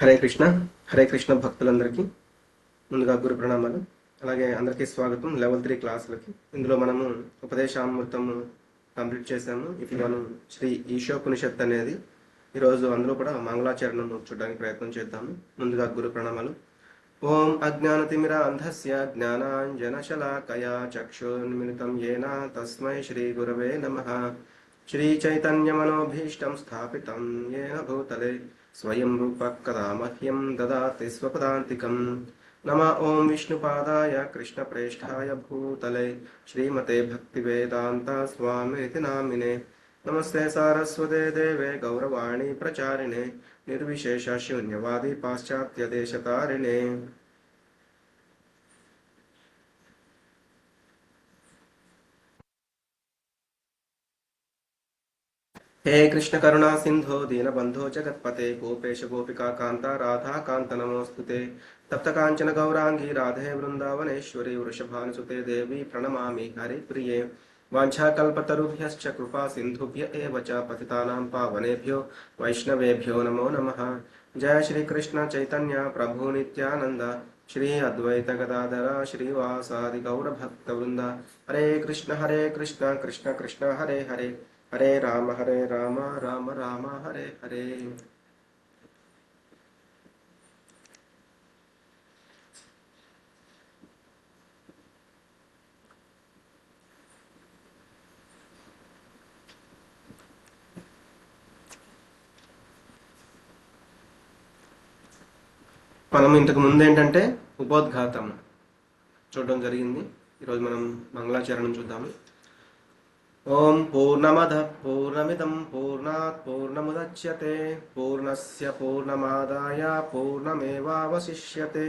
హరే కృష్ణ భక్తులందరికీ ముందుగా గురు ప్రణామాలు. అలాగే అందరికీ స్వాగతం లెవెల్ 3 క్లాసులకి. ఇందులో మనము ఉపదేశామృతము కంప్లీట్ చేసాము. ఇప్పుడు మనం శ్రీ ఈశోపనిషత్ అనేది ఈరోజు అందులో కూడా మంగళాచరణం చూడడానికి ప్రయత్నం చేద్దాము. ముందుగా గురు ప్రణామాలు. ఓం అజ్ఞానతిమిరాంధస్య జ్ఞానాంజనశలాకయా చక్షుర్మిలితం యేన తస్మై శ్రీ గురవే నమః. శ్రీ చైతన్యమనోభీష్టం స్థాపితం యేన భూతలే స్వయం రూప కదా మహ్యం దదాతి స్వపదాంతికం. నమ ఓం విష్ణుపాదాయ కృష్ణప్రేష్ఠాయ భూతలే శ్రీమతే భక్తివేదాంత స్వామితి నామినే. నమస్తే సారస్వతే దేవే గౌరవాణి ప్రచారిణే నిర్విశేష శూన్యవాది పాశ్చాత్య దేశతారిణే. हे कृष्ण करुणा सिंधो दीनबंधो जगत्पते गोपेश गोपिका कांता राधा कांत नमोस्तुते. तप्त कांचन गौरांगी राधे वृंदावनेश्वरी वृषभानुसुते देवी प्रणमामि हरिप्रिये. वाञ्छाकल्पतरुभ्यश्च कृपा सिंधुभ्य एव च पतितानां पावनेभ्यो वैष्णवेभ्यो नमो नमः. जय श्री कृष्ण चैतन्य प्रभु नित्यानंद श्री अद्वैत गदाधर श्रीवासादि गौर भक्त वृंद. हरे कृष्ण कृष्ण कृष्ण हरे हरे हरे राम राम राम हरे हरे. మనం ఇంతకు ముందు ఏంటంటే ఉపోద్ఘాతం చూడడం జరిగింది. ఈరోజు మనం మంగళాచరణం చూద్దాము. ఓం పూర్ణమద పూర్ణమిదం పూర్ణాత్ పూర్ణముదచ్యతే పూర్ణస్య పూర్ణమాదాయ పూర్ణమేవావశిష్యతే.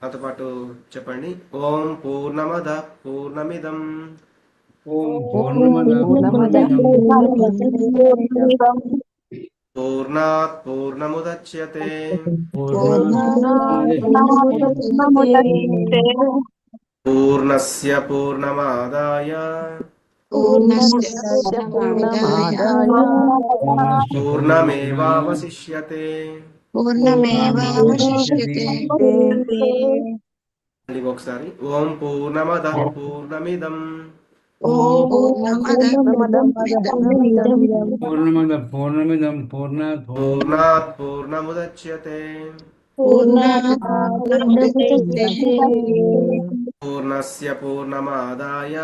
నాతో పాటు చెప్పండి. ఓం పూర్ణమద పూర్ణమిదం పూర్ణాత్ పూర్ణముదచ్యతే పూర్ణస్య పూర్ణమాదాయ పూర్ణమేవావశిష్యతే. ఒకసారి ఓం పూర్ణమద పూర్ణమిదం పూర్ణాత్ పూర్ణముదచ్యతే పూర్ణస్య పూర్ణమాదాయ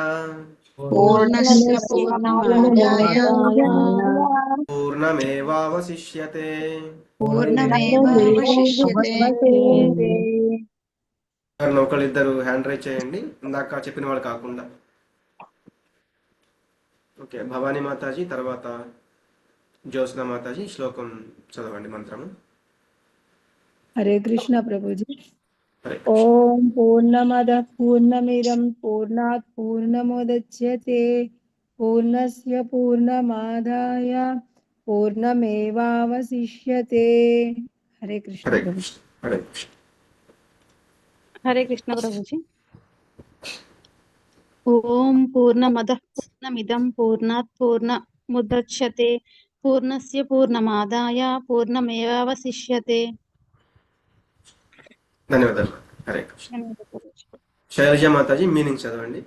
పూర్ణమేవావశిష్యతే. ఒకళ్ళిద్దరు హ్యాండ్ రైజ్ చేయండి, ఇందాక చెప్పిన వాళ్ళు కాకుండా. ఓకే, భవానీ మాతాజీ, తర్వాత జ్యోత్స్నా మాతాజీ శ్లోకం చదవండి, మంత్రము. హరే కృష్ణ ప్రభుజీ. ఓం పూర్ణమద పూర్ణమిదం పూర్ణాత్ పూర్ణముదచ్యతే పూర్ణస్య పూర్ణమాదాయ పూర్ణమేవావశిష్యతే. హరే కృష్ణ ప్రభుజీ. హరే కృష్ణ ప్రభుజీ. ఓం పూర్ణమద పూర్ణమిదం పూర్ణాత్ పూర్ణముదచ్యతే పూర్ణస్య పూర్ణమాదాయ పూర్ణమేవావశిష్యతే. ధన్యవాదాలు. హరే కృష్ణ. శైలజ మాతాజీ మీనింగ్ చదవండి.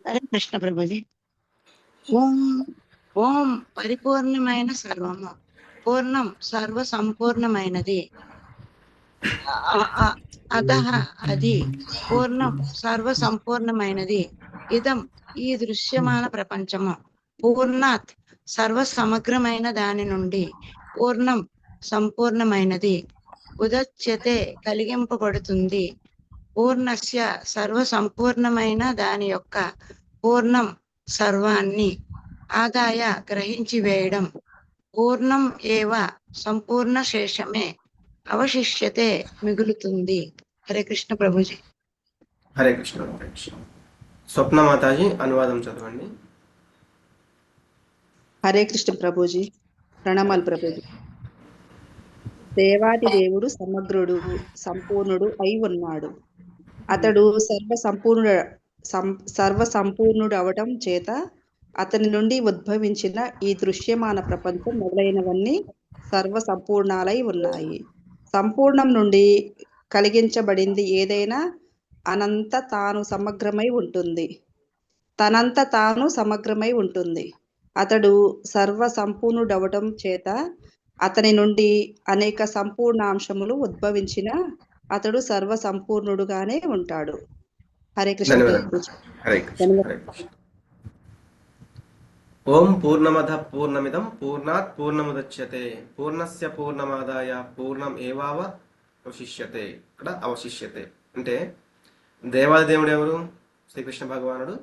హరే కృష్ణ ప్రభుజీ. ఓం ఓం పరిపూర్ణమైన సర్వము, పూర్ణం సర్వ సంపూర్ణమైనది, అదహ అది పూర్ణం సర్వ సంపూర్ణమైనది, ఇదం ఈ దృశ్యమాన ప్రపంచము, పూర్ణాత్ సర్వ సమగ్రమైన దాని నుండి, పూర్ణం సంపూర్ణమైనది, ఉదచ్యతే కలిగింపబడుతుంది, పూర్ణస్య సర్వ సంపూర్ణమైన దాని యొక్క పూర్ణం సర్వాన్ని ఆదాయ గ్రహించి వేయడం, పూర్ణం ఏవ సంపూర్ణ శేషమే అవశిష్యతే మిగులుతుంది. హరే కృష్ణ ప్రభుజీ. హరే కృష్ణ. స్వప్న మాతాజీ అనువాదం చదవండి. హరే కృష్ణ ప్రభుజీ. ప్రణామాలు ప్రభుజీ. దేవాది దేవుడు సమగ్రుడు సంపూర్ణుడు అయి ఉన్నాడు. అతడు సర్వ సంపూర్ణుడు అవటం చేత అతని నుండి ఉద్భవించిన ఈ దృశ్యమాన ప్రపంచం మొదలైనవన్నీ సర్వ సంపూర్ణాలై ఉన్నాయి. సంపూర్ణం నుండి కలిగించబడింది ఏదైనా అనంత తాను సమగ్రమై ఉంటుంది. తనంత తాను సమగ్రమై ఉంటుంది. అతడు సర్వ సంపూర్ణుడవటం చేత అతని నుండి అనేక సంపూర్ణాంశములు ఉద్భవించిన అతడు సర్వ సంపూర్ణుడుగానే ఉంటాడు. హరే కృష్ణ ధన్యవాదాలు. ప్రభుజీ. హరే కృష్ణ. హరే కృష్ణ. ఓం పూర్ణమద పూర్ణమిదం పూర్ణాత్ పూర్ణముదచ్యతే పూర్ణస్య పూర్ణమాదాయ పూర్ణం ఏవావ అవశిష్యతే. ఇక్కడ అవశిష్యతే అంటే దేవాదేవుడు ఎవరు? శ్రీకృష్ణ భగవానుడు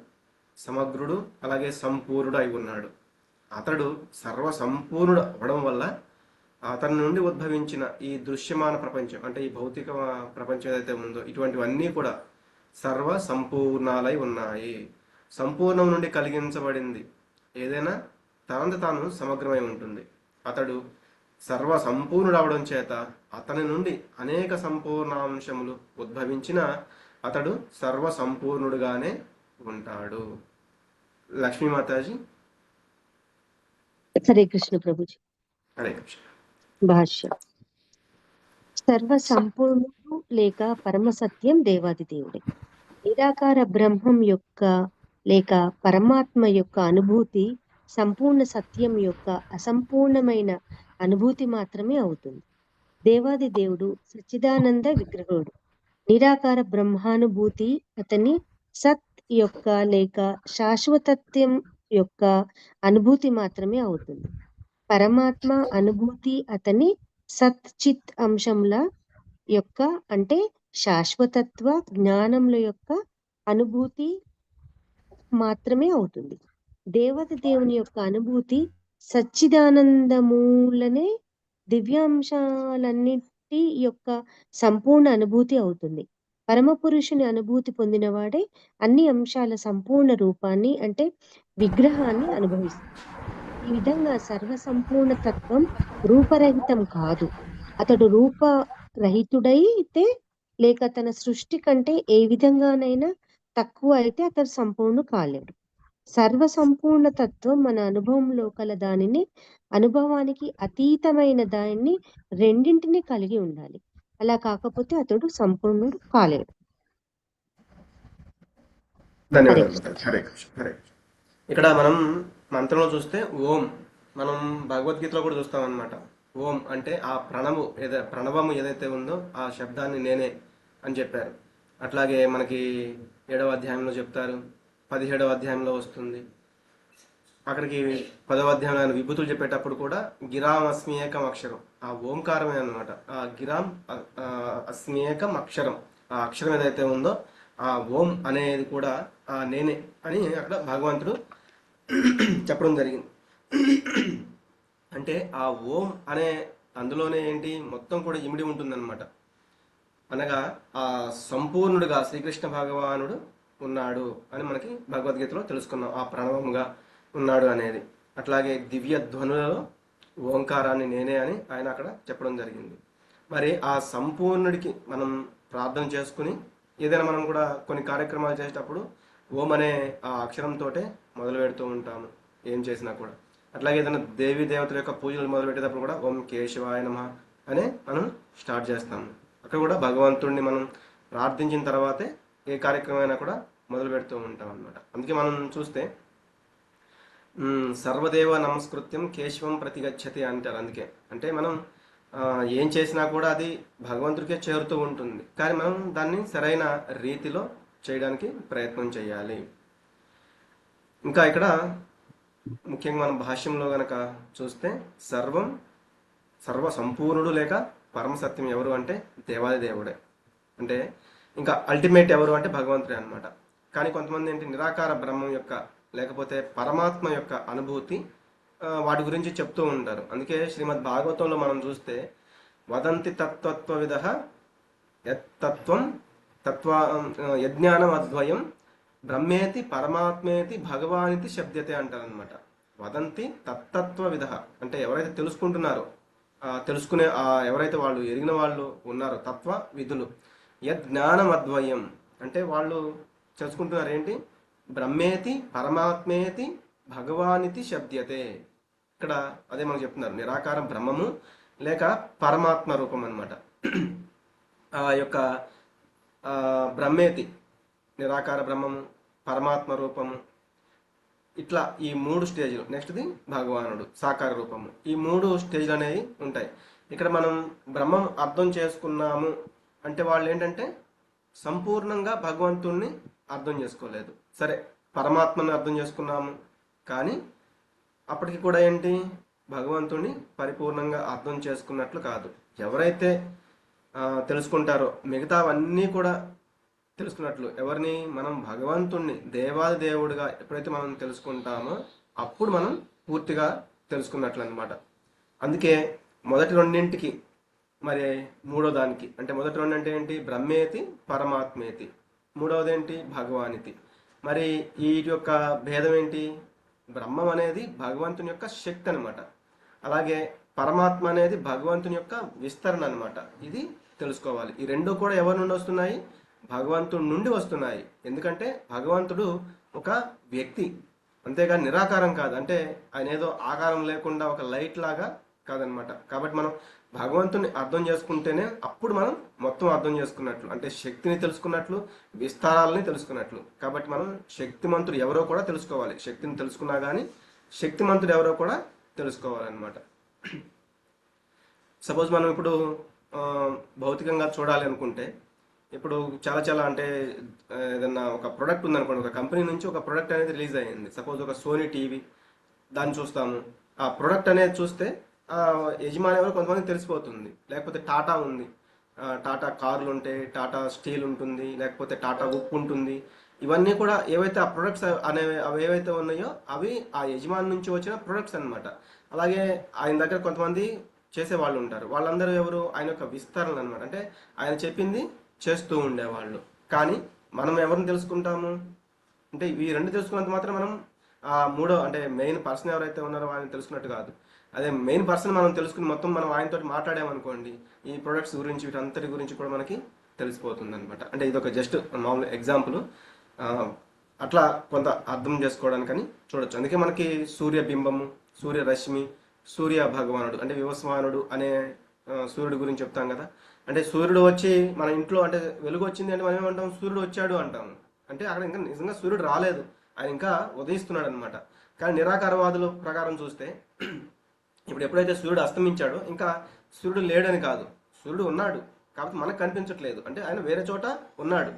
సమగ్రుడు, అలాగే సంపూర్ణుడు అయి ఉన్నాడు. అతడు సర్వ సంపూర్ణుడు అవడం వల్ల అతని నుండి ఉద్భవించిన ఈ దృశ్యమాన ప్రపంచం అంటే ఈ భౌతిక ప్రపంచం ఏదైతే ఉందో ఇటువంటివన్నీ కూడా సర్వ సంపూర్ణాలై ఉన్నాయి. సంపూర్ణం నుండి కలిగించబడింది ఏదైనా తనంత తాను సమగ్రమై ఉంటుంది. అతడు సర్వ సంపూర్ణుడు అవడం చేత అతని నుండి అనేక సంపూర్ణాంశములు ఉద్భవించిన అతడు సర్వ సంపూర్ణుడుగానే ఉంటాడు. లక్ష్మీమాతాజీ. హరే కృష్ణ ప్రభుజీ. హరే కృష్ణ. భాష్యం. సర్వ సంపూర్ణుడు లేక పరమ సత్యం దేవాది దేవుడే. నిరాకార బ్రహ్మం యొక్క లేక పరమాత్మ యొక్క అనుభూతి సంపూర్ణ సత్యం యొక్క అసంపూర్ణమైన అనుభూతి మాత్రమే అవుతుంది. దేవాది దేవుడు సచ్చిదానంద విగ్రహుడు. నిరాకార బ్రహ్మానుభూతి అతని సత్ యొక్క లేక శాశ్వతత్వం యొక్క అనుభూతి మాత్రమే అవుతుంది. పరమాత్మ అనుభూతి అతని సత్ చిత్ అంశంల యొక్క అంటే శాశ్వతత్వ జ్ఞానముల యొక్క అనుభూతి మాత్రమే అవుతుంది. దేవత దేవుని యొక్క అనుభూతి సచ్చిదానందమూలనే దివ్యాంశాలన్నిటి యొక్క సంపూర్ణ అనుభూతి అవుతుంది. పరమపురుషుని అనుభూతి పొందినవాడే అన్ని అంశాల సంపూర్ణ రూపాన్ని అంటే విగ్రహాన్ని అనుభవిస్తుంది. ఈ విధంగా సర్వ సంపూర్ణ తత్వం రూపరహితం కాదు. అతడు రూపరహితుడైతే లేక తన సృష్టి కంటే ఏ విధంగానైనా తక్కువ అయితే అతడు సంపూర్ణ కాలేడు. సర్వ సంపూర్ణ తత్వం మన అనుభవంలో కల దానిని అనుభవానికి అతీతమైన దాన్ని రెండింటిని కలిగి ఉండాలి. అలా కాకపోతే అతడు సంపూర్ణుడు కాలేడు. ధన్యవాదాలు. హరే కృష్ణ. హరే కృష్ణ. ఇక్కడ మనం మంత్రంలో చూస్తే ఓం, మనం భగవద్గీతలో కూడా చూస్తాం అన్నమాట. ఓం అంటే ఆ ప్రణవము ఏదైతే ఉందో ఆ శబ్దాన్ని నేనే అని చెప్పారు. అట్లాగే మనకి 7వ అధ్యాయంలో చెప్తారు, 17వ అధ్యాయంలో వస్తుంది. అక్కడికి 10వ అధ్యాయంలో ఆయన విభూతులు చెప్పేటప్పుడు కూడా గిరాం అస్మియేకం అక్షరం, ఆ ఓంకారమే అనమాట. ఆ గిరాం అస్మియేకం అక్షరం, ఆ అక్షరం ఏదైతే ఉందో ఆ ఓం అనేది కూడా ఆ నేనే అని అక్కడ భగవంతుడు చెప్పడం జరిగింది. అంటే ఆ ఓం అనే అందులోనే ఏంటి మొత్తం కూడా ఇమిడి ఉంటుందన్నమాట. అనగా ఆ సంపూర్ణుడుగా శ్రీకృష్ణ భగవానుడు ఉన్నాడు అని మనకి భగవద్గీతలో తెలుసుకున్నాం. ఆ ప్రణవముగా ఉన్నాడు అనేది. అట్లాగే దివ్య ధ్వనులలో ఓంకారాన్ని నేనే అని ఆయన అక్కడ చెప్పడం జరిగింది. మరి ఆ సంపూర్ణుడికి మనం ప్రార్థన చేసుకుని ఏదైనా మనం కూడా కొన్ని కార్యక్రమాలు చేసేటప్పుడు ఓం అనే ఆ అక్షరంతోటే మొదలు పెడుతూ ఉంటాము ఏం చేసినా కూడా. అట్లాగే ఏదైనా దేవీ దేవతల యొక్క పూజలు మొదలు పెట్టేటప్పుడు కూడా ఓం కేశవాయ నమః అనే మనం స్టార్ట్ చేస్తాము. అక్కడ కూడా భగవంతుడిని మనం ప్రార్థించిన తర్వాతే ఏ కార్యక్రమం అయినా కూడా మొదలు పెడుతూ ఉంటాం అన్నమాట. అందుకే మనం చూస్తే సర్వదేవ నమస్కృత్యం కేశవం ప్రతిగచ్చతి అంటారు. అందుకే అంటే మనం ఏం చేసినా కూడా అది భగవంతుడికే చేరుతూ ఉంటుంది. కానీ మనం దాన్ని సరైన రీతిలో చేయడానికి ప్రయత్నం చేయాలి. ఇంకా ఇక్కడ ముఖ్యంగా మనం భాష్యంలో గనక చూస్తే సర్వ సంపూర్ణుడు లేక పరమసత్యం ఎవరు అంటే దేవాది దేవుడే. అంటే ఇంకా అల్టిమేట్ ఎవరు అంటే భగవంతుడే అనమాట. కానీ కొంతమంది ఏంటి నిరాకార బ్రహ్మం యొక్క లేకపోతే పరమాత్మ యొక్క అనుభూతి వాటి గురించి చెప్తూ ఉంటారు. అందుకే శ్రీమద్ భాగవతంలో మనం చూస్తే వదంతి తత్వవిద యత్తత్వం యజ్ఞానం అద్వయం బ్రహ్మేతి పరమాత్మేతి భగవానితి శబ్దతే అంటారనమాట. వదంతి తత్తత్వవిద అంటే ఎవరైతే తెలుసుకుంటున్నారో తెలుసుకునే ఎవరైతే వాళ్ళు ఎరిగిన వాళ్ళు ఉన్నారో తత్వ విధులు, యజ్ఞానం అద్వయం అంటే వాళ్ళు తెలుసుకుంటున్నారు ఏంటి బ్రహ్మేతి పరమాత్మేతి భగవానితి శబ్ద్యతే. ఇక్కడ అదే మనకు చెప్తున్నారు, నిరాకారం బ్రహ్మము లేక పరమాత్మ రూపం అన్నమాట. ఆ యొక్క బ్రహ్మేతి, నిరాకార బ్రహ్మము, పరమాత్మ రూపము, ఇట్లా ఈ 3 స్టేజ్లు. నెక్స్ట్ది భగవానుడు సాకార రూపము. ఈ 3 స్టేజ్లు అనేవి ఉంటాయి. ఇక్కడ మనం బ్రహ్మం అర్థం చేసుకున్నాము అంటే వాళ్ళు ఏంటంటే సంపూర్ణంగా భగవంతుణ్ణి అర్థం చేసుకోలేదు. సరే, పరమాత్మని అర్థం చేసుకున్నాము, కానీ అప్పటికి కూడా ఏంటి, భగవంతుణ్ణి పరిపూర్ణంగా అర్థం చేసుకున్నట్లు కాదు. ఎవరైతే తెలుసుకుంటారో మిగతావన్నీ కూడా తెలుసుకున్నట్లు. ఎవరిని? మనం భగవంతుణ్ణి దేవాది దేవుడిగా ఎప్పుడైతే మనం తెలుసుకుంటామో అప్పుడు మనం పూర్తిగా తెలుసుకున్నట్లు అనమాట. అందుకే మొదటి రెండింటికి మరి మూడో దానికి, అంటే మొదటి రెండు అంటే ఏంటి, బ్రహ్మేతి పరమాత్మేతి, మూడవది ఏంటి, భగవానితి. మరి ఈ యొక్క భేదం ఏంటి? బ్రహ్మం అనేది భగవంతుని యొక్క శక్తి అనమాట, అలాగే పరమాత్మ అనేది భగవంతుని యొక్క విస్తరణ అనమాట. ఇది తెలుసుకోవాలి. ఈ రెండు కూడా ఎవరి నుండి వస్తున్నాయి? భగవంతుడి నుండి వస్తున్నాయి. ఎందుకంటే భగవంతుడు ఒక వ్యక్తి, అంతేగాని నిరాకారం కాదు. అంటే ఆయన ఏదో ఆకారం లేకుండా ఒక లైట్ లాగా కాదనమాట. కాబట్టి మనం భగవంతుని అర్థం చేసుకుంటేనే అప్పుడు మనం మొత్తం అర్థం చేసుకున్నట్లు, అంటే శక్తిని తెలుసుకున్నట్లు, విస్తారాలని తెలుసుకున్నట్లు. కాబట్టి మనం శక్తిమంతుడు ఎవరో కూడా తెలుసుకోవాలి. శక్తిని తెలుసుకున్నా కానీ శక్తిమంతుడు ఎవరో కూడా తెలుసుకోవాలన్నమాట. సపోజ్ మనం ఇప్పుడు భౌతికంగా చూడాలి అనుకుంటే, ఇప్పుడు చాలా అంటే ఏదన్నా ఒక ప్రోడక్ట్ ఉందనుకోండి, ఒక కంపెనీ నుంచి ఒక ప్రోడక్ట్ అనేది రిలీజ్ అయ్యింది. సపోజ్ ఒక సోనీ టీవీ, దాన్ని చూస్తాము. ఆ ప్రోడక్ట్ అనేది చూస్తే యజమాని ఎవరు కొంతమందికి తెలిసిపోతుంది. లేకపోతే టాటా ఉంది, టాటా కార్లు ఉంటాయి, టాటా స్టీల్ ఉంటుంది, లేకపోతే టాటా ఉప్పు ఉంటుంది. ఇవన్నీ కూడా ఏవైతే ఆ ప్రొడక్ట్స్ అనేవి అవి ఏవైతే ఉన్నాయో అవి ఆ యజమాని నుంచి వచ్చిన ప్రొడక్ట్స్ అనమాట. అలాగే ఆయన దగ్గర కొంతమంది చేసేవాళ్ళు ఉంటారు. వాళ్ళందరూ ఎవరు? ఆయన యొక్క విస్తరణ అనమాట. అంటే ఆయన చెప్పింది చేస్తూ ఉండేవాళ్ళు. కానీ మనం ఎవరిని తెలుసుకుంటాము అంటే ఈ రెండు తెలుసుకున్నంత మాత్రం మనం ఆ మూడో అంటే మెయిన్ పర్సన్ ఎవరైతే ఉన్నారో ఆయన తెలుసుకున్నట్టు కాదు. అదే మెయిన్ పర్సన్ మనం తెలుసుకుని మొత్తం మనం ఆయనతో మాట్లాడామనుకోండి, ఈ ప్రొడక్ట్స్ గురించి వీటంతటి గురించి కూడా మనకి తెలిసిపోతుంది అనమాట. అంటే ఇది ఒక జస్ట్ మామూలు ఎగ్జాంపుల్, అట్లా కొంత అర్థం చేసుకోవడానికని చూడొచ్చు. అందుకే మనకి సూర్యబింబము, సూర్యరశ్మి, సూర్య భగవానుడు అంటే వివస్వానుడు అనే సూర్యుడు గురించి చెప్తాం కదా. అంటే సూర్యుడు వచ్చి మన ఇంట్లో అంటే వెలుగు వచ్చింది అంటే మనం ఏమంటాం? సూర్యుడు వచ్చాడు అంటాము. అంటే అక్కడ ఇంకా నిజంగా సూర్యుడు రాలేదు, ఆయన ఇంకా ఉదయిస్తున్నాడు అనమాట. కానీ నిరాకారవాదుల ప్రకారం చూస్తే ఇప్పుడు ఎప్పుడైతే సూర్యుడు అస్తమించాడో ఇంకా సూర్యుడు లేడని కాదు, సూర్యుడు ఉన్నాడు, కాబట్టి మనకు కనిపించట్లేదు. అంటే ఆయన వేరే చోట ఉన్నాడు,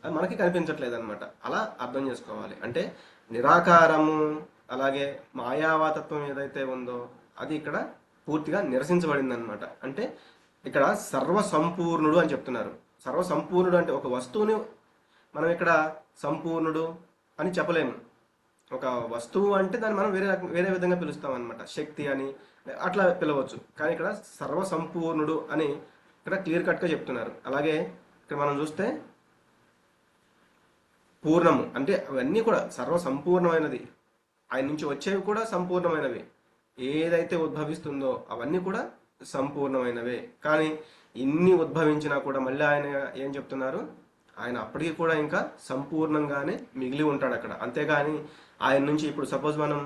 అది మనకి కనిపించట్లేదు అనమాట. అలా అర్థం చేసుకోవాలి. అంటే నిరాకారము అలాగే మాయావాతత్వం ఏదైతే ఉందో అది ఇక్కడ పూర్తిగా నిరసించబడింది అనమాట. అంటే ఇక్కడ సర్వసంపూర్ణుడు అని చెప్తున్నారు. సర్వసంపూర్ణుడు అంటే ఒక వస్తువుని మనం ఇక్కడ సంపూర్ణుడు అని చెప్పలేము. ఒక వస్తువు అంటే దాన్ని మనం వేరే విధంగా పిలుస్తాం అనమాట, శక్తి అని అట్లా పిలవచ్చు. కానీ ఇక్కడ సర్వసంపూర్ణుడు అని ఇక్కడ క్లియర్ కట్గా చెప్తున్నారు. అలాగే ఇక్కడ మనం చూస్తే పూర్ణము అంటే అవన్నీ కూడా సర్వసంపూర్ణమైనది, ఆయన నుంచి వచ్చేవి కూడా సంపూర్ణమైనవి. ఏదైతే ఉద్భవిస్తుందో అవన్నీ కూడా సంపూర్ణమైనవే. కానీ ఇన్ని ఉద్భవించినా కూడా మళ్ళీ ఆయన ఏం చెప్తున్నారు? ఆయన అప్పటికి కూడా ఇంకా సంపూర్ణంగానే మిగిలి ఉంటాడు అక్కడ. అంతేగాని ఆయన నుంచి ఇప్పుడు సపోజ్ మనం